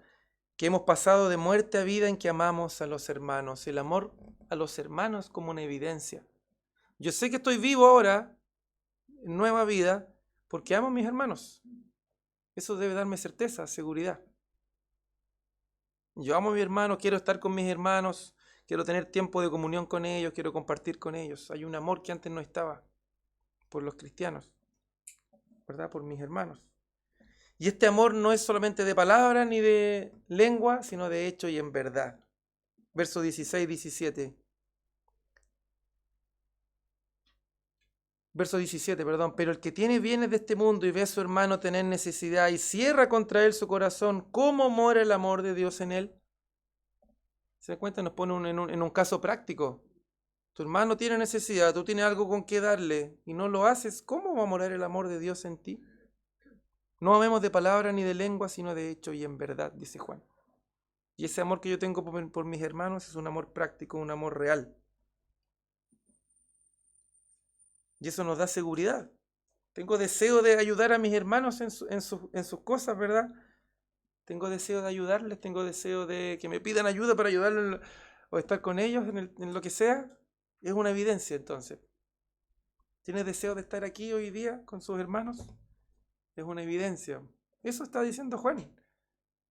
que hemos pasado de muerte a vida en que amamos a los hermanos. El amor a los hermanos como una evidencia. Yo sé que estoy vivo ahora, en nueva vida, porque amo a mis hermanos. Eso debe darme certeza, seguridad. Yo amo a mi hermano, quiero estar con mis hermanos, quiero tener tiempo de comunión con ellos, quiero compartir con ellos. Hay un amor que antes no estaba por los cristianos, ¿verdad? Por mis hermanos. Y este amor no es solamente de palabra ni de lengua, sino de hecho y en verdad. Verso 16, 17. Verso 17, perdón. Pero el que tiene bienes de este mundo y ve a su hermano tener necesidad y cierra contra él su corazón, ¿cómo mora el amor de Dios en él? ¿Se dan cuenta? Nos pone en un caso práctico. Tu hermano tiene necesidad, tú tienes algo con que darle y no lo haces, ¿cómo va a morar el amor de Dios en ti? No amemos de palabra ni de lengua, sino de hecho y en verdad, dice Juan. Y ese amor que yo tengo por mis hermanos es un amor práctico, un amor real. Y eso nos da seguridad. Tengo deseo de ayudar a mis hermanos en sus cosas, ¿verdad? Tengo deseo de ayudarles, tengo deseo de que me pidan ayuda para ayudarles o estar con ellos en lo que sea. Es una evidencia entonces. ¿Tienes deseo de estar aquí hoy día con sus hermanos? Es una evidencia. Eso está diciendo Juan.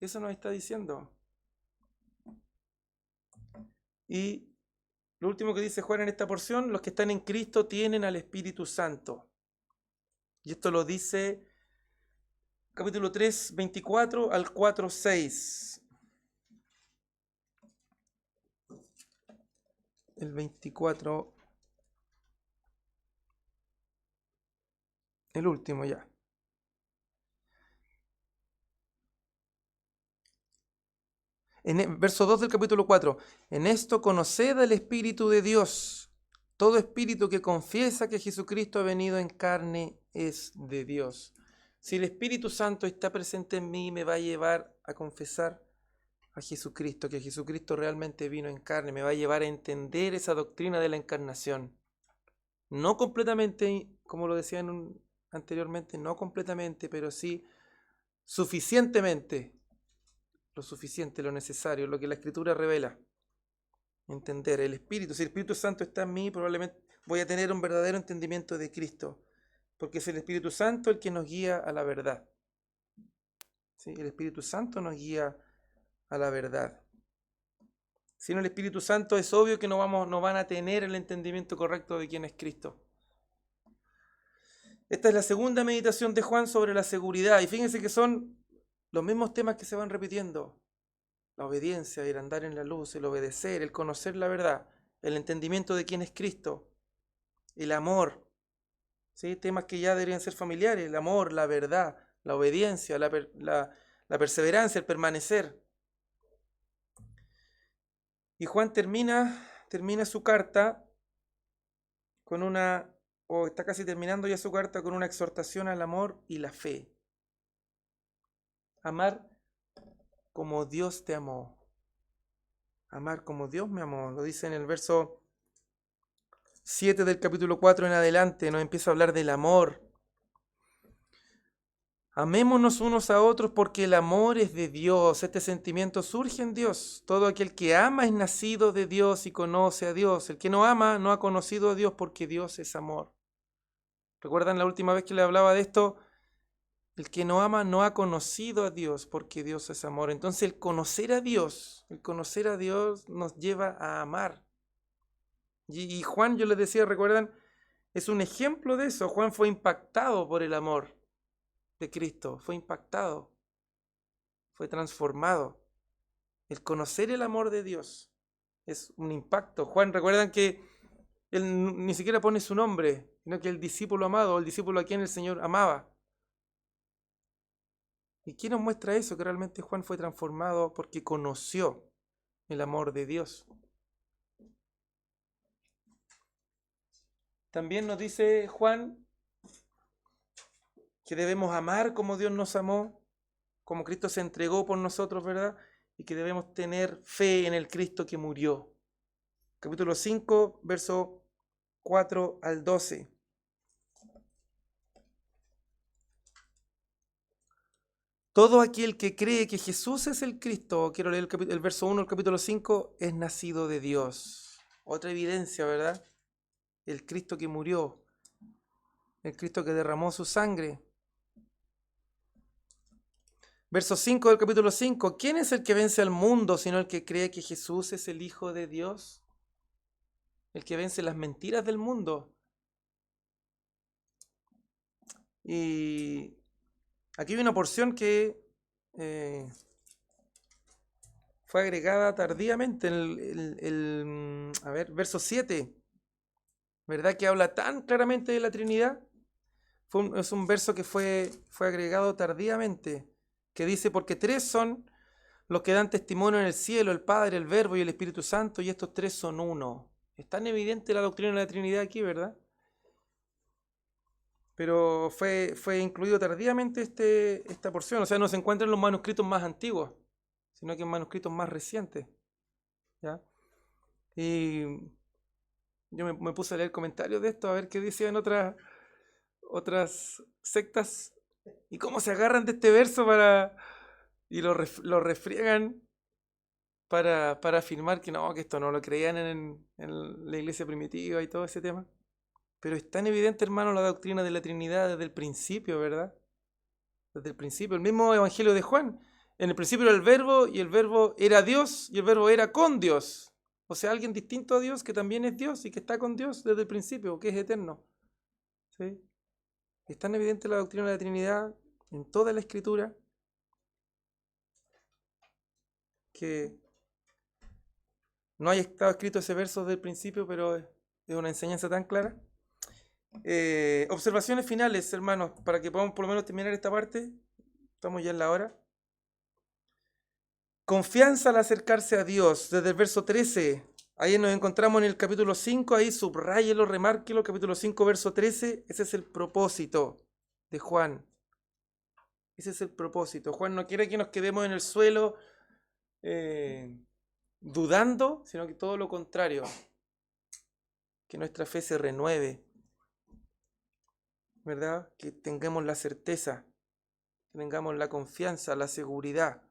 Eso nos está diciendo. Y lo último que dice Juan en esta porción, los que están en Cristo tienen al Espíritu Santo. Y esto lo dice capítulo 3, 24 al 4, 6. El 24, el último ya. Verso 2 del capítulo 4. En esto conoced al Espíritu de Dios. Todo espíritu que confiesa que Jesucristo ha venido en carne es de Dios. Si el Espíritu Santo está presente en mí, me va a llevar a confesar a Jesucristo, que Jesucristo realmente vino en carne, me va a llevar a entender esa doctrina de la encarnación. No completamente, como lo decía anteriormente, no completamente, pero sí suficientemente. Lo suficiente, lo necesario, lo que la Escritura revela. Entender el Espíritu. Si el Espíritu Santo está en mí, probablemente voy a tener un verdadero entendimiento de Cristo, porque es el Espíritu Santo el que nos guía a la verdad. ¿Sí? El Espíritu Santo nos guía a la verdad. Sin el Espíritu Santo es obvio que no van a tener el entendimiento correcto de quién es Cristo. Esta es la segunda meditación de Juan sobre la seguridad. Y fíjense que son los mismos temas que se van repitiendo. La obediencia, el andar en la luz, el obedecer, el conocer la verdad, el entendimiento de quién es Cristo, el amor. ¿Sí? Temas que ya deberían ser familiares. El amor, la verdad, la obediencia, la perseverancia, el permanecer. Y Juan termina su carta con está casi terminando ya su carta con una exhortación al amor y la fe. Amar como Dios te amó. Amar como Dios me amó. Lo dice en el verso 7 del capítulo 4 en adelante. Nos empieza a hablar del amor. Amémonos unos a otros porque el amor es de Dios. Este sentimiento surge en Dios. Todo aquel que ama es nacido de Dios y conoce a Dios. El que no ama no ha conocido a Dios porque Dios es amor. ¿Recuerdan la última vez que le hablaba de esto? El que no ama no ha conocido a Dios porque Dios es amor. Entonces el conocer a Dios nos lleva a amar. Y Juan, yo les decía, ¿recuerdan? Es un ejemplo de eso. Juan fue impactado por el amor de Cristo, fue impactado, fue transformado. El conocer el amor de Dios es un impacto. Juan, recuerdan que él ni siquiera pone su nombre, sino que el discípulo amado, el discípulo a quien el Señor amaba. ¿Y quién nos muestra eso? Que realmente Juan fue transformado porque conoció el amor de Dios. También nos dice Juan que debemos amar como Dios nos amó, como Cristo se entregó por nosotros, ¿verdad? Y que debemos tener fe en el Cristo que murió. Capítulo 5, verso 4 al 12. Todo aquel que cree que Jesús es el Cristo, quiero leer el verso 1 del capítulo 5, es nacido de Dios. Otra evidencia, ¿verdad? El Cristo que murió, el Cristo que derramó su sangre. Verso 5 del capítulo 5. ¿Quién es el que vence al mundo sino el que cree que Jesús es el Hijo de Dios? El que vence las mentiras del mundo. Y aquí hay una porción que fue agregada tardíamente en verso 7. ¿Verdad que habla tan claramente de la Trinidad? Es un verso que fue agregado tardíamente, que dice, porque 3 son los que dan testimonio en el cielo, el Padre, el Verbo y el Espíritu Santo, y estos 3 son uno. Es tan evidente la doctrina de la Trinidad aquí, ¿verdad? Pero fue incluido tardíamente esta porción. O sea, no se encuentra en los manuscritos más antiguos, sino que en manuscritos más recientes. ¿Ya? Y yo me puse a leer comentarios de esto, a ver qué decían otras sectas y cómo se agarran de este verso y lo refriegan para afirmar que no, que esto no lo creían en la iglesia primitiva y todo ese tema. Pero es tan evidente, hermano, la doctrina de la Trinidad desde el principio, ¿verdad? Desde el principio, el mismo Evangelio de Juan. En el principio era el Verbo, y el Verbo era Dios, y el Verbo era con Dios. O sea, alguien distinto a Dios, que también es Dios y que está con Dios desde el principio, que es eterno. ¿Sí? Es tan evidente la doctrina de la Trinidad en toda la Escritura que no haya estado escrito ese verso desde el principio, pero es una enseñanza tan clara. Observaciones finales, hermanos, para que podamos por lo menos terminar esta parte. Estamos ya en la hora. Confianza al acercarse a Dios, desde el verso 13. Ahí nos encontramos en el capítulo 5, ahí subráyelo, remárquelo, capítulo 5, verso 13. Ese es el propósito de Juan. Ese es el propósito. Juan no quiere que nos quedemos en el suelo dudando, sino que todo lo contrario. Que nuestra fe se renueve, ¿verdad? Que tengamos la certeza, que tengamos la confianza, la seguridad,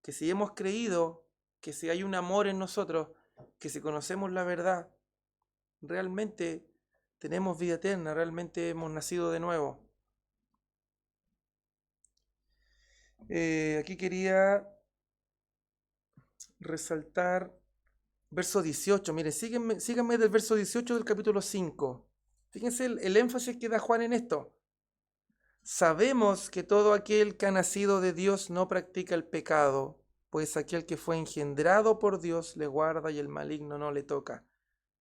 que si hemos creído, que si hay un amor en nosotros, que si conocemos la verdad, realmente tenemos vida eterna, realmente hemos nacido de nuevo. Aquí quería resaltar verso 18, mire, síganme del verso 18 del capítulo 5. Fíjense el énfasis que da Juan en esto. Sabemos que todo aquel que ha nacido de Dios no practica el pecado, pues aquel que fue engendrado por Dios le guarda y el maligno no le toca.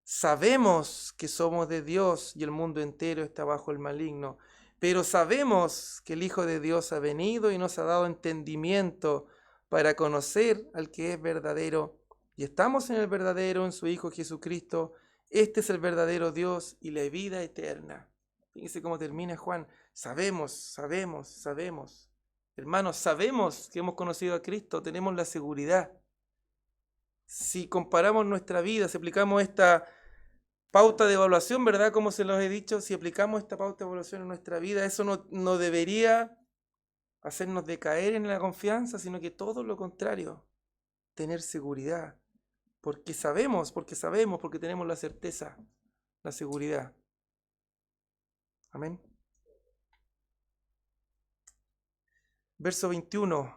Sabemos que somos de Dios y el mundo entero está bajo el maligno, pero sabemos que el Hijo de Dios ha venido y nos ha dado entendimiento para conocer al que es verdadero, y estamos en el verdadero, en su Hijo Jesucristo. Este es el verdadero Dios y la vida eterna. Fíjense cómo termina Juan. Sabemos. Hermanos, sabemos que hemos conocido a Cristo, tenemos la seguridad. Si comparamos nuestra vida, si aplicamos esta pauta de evaluación, ¿verdad? Como se los he dicho, si aplicamos esta pauta de evaluación en nuestra vida, eso no debería hacernos decaer en la confianza, sino que todo lo contrario, tener seguridad. Porque sabemos, porque tenemos la certeza, la seguridad. Amén. Verso 21.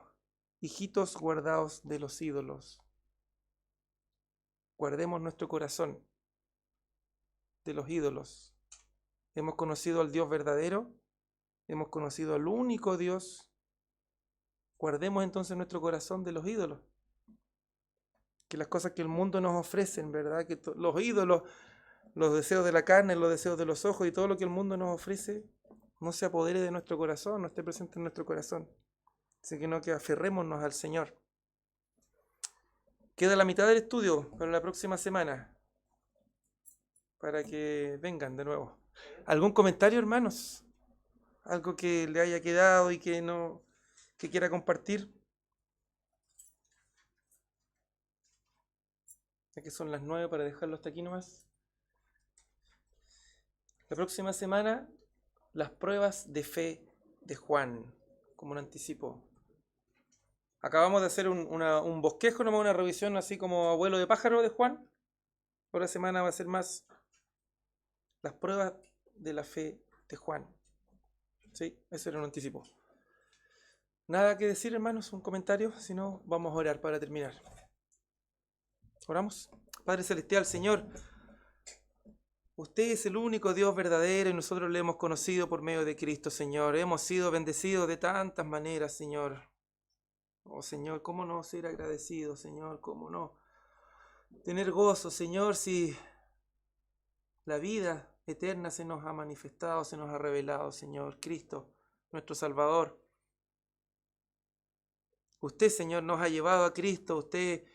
Hijitos guardaos de los ídolos. Guardemos nuestro corazón de los ídolos. Hemos conocido al Dios verdadero, hemos conocido al único Dios. Guardemos entonces nuestro corazón de los ídolos. Que las cosas que el mundo nos ofrecen, ¿verdad? Que los ídolos, los deseos de la carne, los deseos de los ojos y todo lo que el mundo nos ofrece, no se apodere de nuestro corazón, no esté presente en nuestro corazón. Así que no, que aferrémonos al Señor. Queda la mitad del estudio para la próxima semana, para que vengan de nuevo. ¿Algún comentario, hermanos? ¿Algo que le haya quedado y que quiera compartir? Ya que son las 9 para dejarlo hasta aquí nomás. La próxima semana, las pruebas de fe de Juan, como un anticipo. Acabamos de hacer un bosquejo, nomás una revisión así como abuelo de pájaro de Juan. Por la semana va a ser más las pruebas de la fe de Juan. Sí, eso era un anticipo. Nada que decir, hermanos, un comentario, si no, vamos a orar para terminar. Oramos. Padre Celestial, Señor, usted es el único Dios verdadero y nosotros le hemos conocido por medio de Cristo, Señor. Hemos sido bendecidos de tantas maneras, Señor. Oh, Señor, ¿cómo no ser agradecido, Señor? ¿Cómo no tener gozo, Señor, si la vida eterna se nos ha manifestado, se nos ha revelado, Señor, Cristo, nuestro Salvador? Usted, Señor, nos ha llevado a Cristo, usted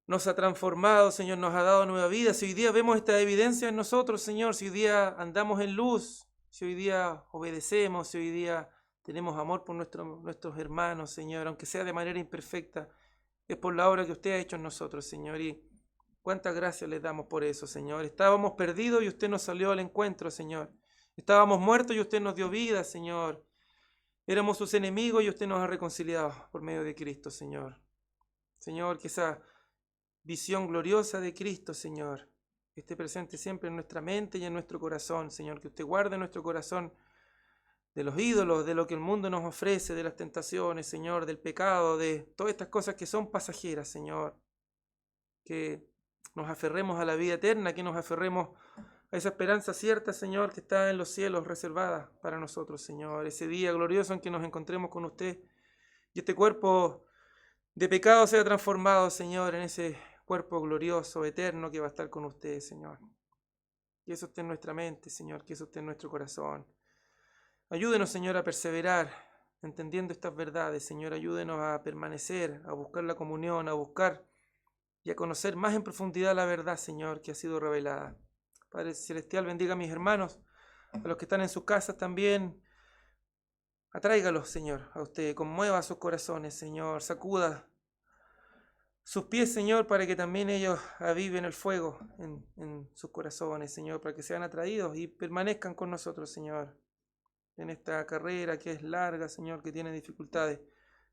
nos ha transformado, Señor, nos ha dado nueva vida. Si hoy día vemos esta evidencia en nosotros, Señor, si hoy día andamos en luz, si hoy día obedecemos, si hoy día tenemos amor por nuestros hermanos, Señor, aunque sea de manera imperfecta, es por la obra que usted ha hecho en nosotros, Señor. Y cuántas gracias le damos por eso, Señor. Estábamos perdidos y usted nos salió al encuentro, Señor. Estábamos muertos y usted nos dio vida, Señor. Éramos sus enemigos y usted nos ha reconciliado por medio de Cristo, Señor. Señor, que esa visión gloriosa de Cristo, Señor, esté presente siempre en nuestra mente y en nuestro corazón, Señor. Que usted guarde nuestro corazón de los ídolos, de lo que el mundo nos ofrece, de las tentaciones, Señor, del pecado, de todas estas cosas que son pasajeras, Señor. Que nos aferremos a la vida eterna, que nos aferremos a esa esperanza cierta, Señor, que está en los cielos reservada para nosotros, Señor. Ese día glorioso en que nos encontremos con usted y este cuerpo de pecado sea transformado, Señor, en ese cuerpo glorioso, eterno que va a estar con usted, Señor. Que eso esté en nuestra mente, Señor, que eso esté en nuestro corazón. Ayúdenos, Señor, a perseverar entendiendo estas verdades, Señor. Ayúdenos a permanecer, a buscar la comunión, a buscar y a conocer más en profundidad la verdad, Señor, que ha sido revelada. Padre Celestial, bendiga a mis hermanos, a los que están en sus casas también. Atráigalos, Señor, a usted, conmueva sus corazones, Señor, sacuda sus pies, Señor, para que también ellos aviven el fuego en sus corazones, Señor, para que sean atraídos y permanezcan con nosotros, Señor, en esta carrera que es larga, Señor, que tiene dificultades,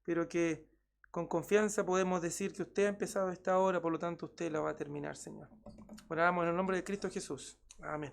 pero que con confianza podemos decir que usted ha empezado esta obra, por lo tanto usted la va a terminar, Señor. Oramos en el nombre de Cristo Jesús. Amén.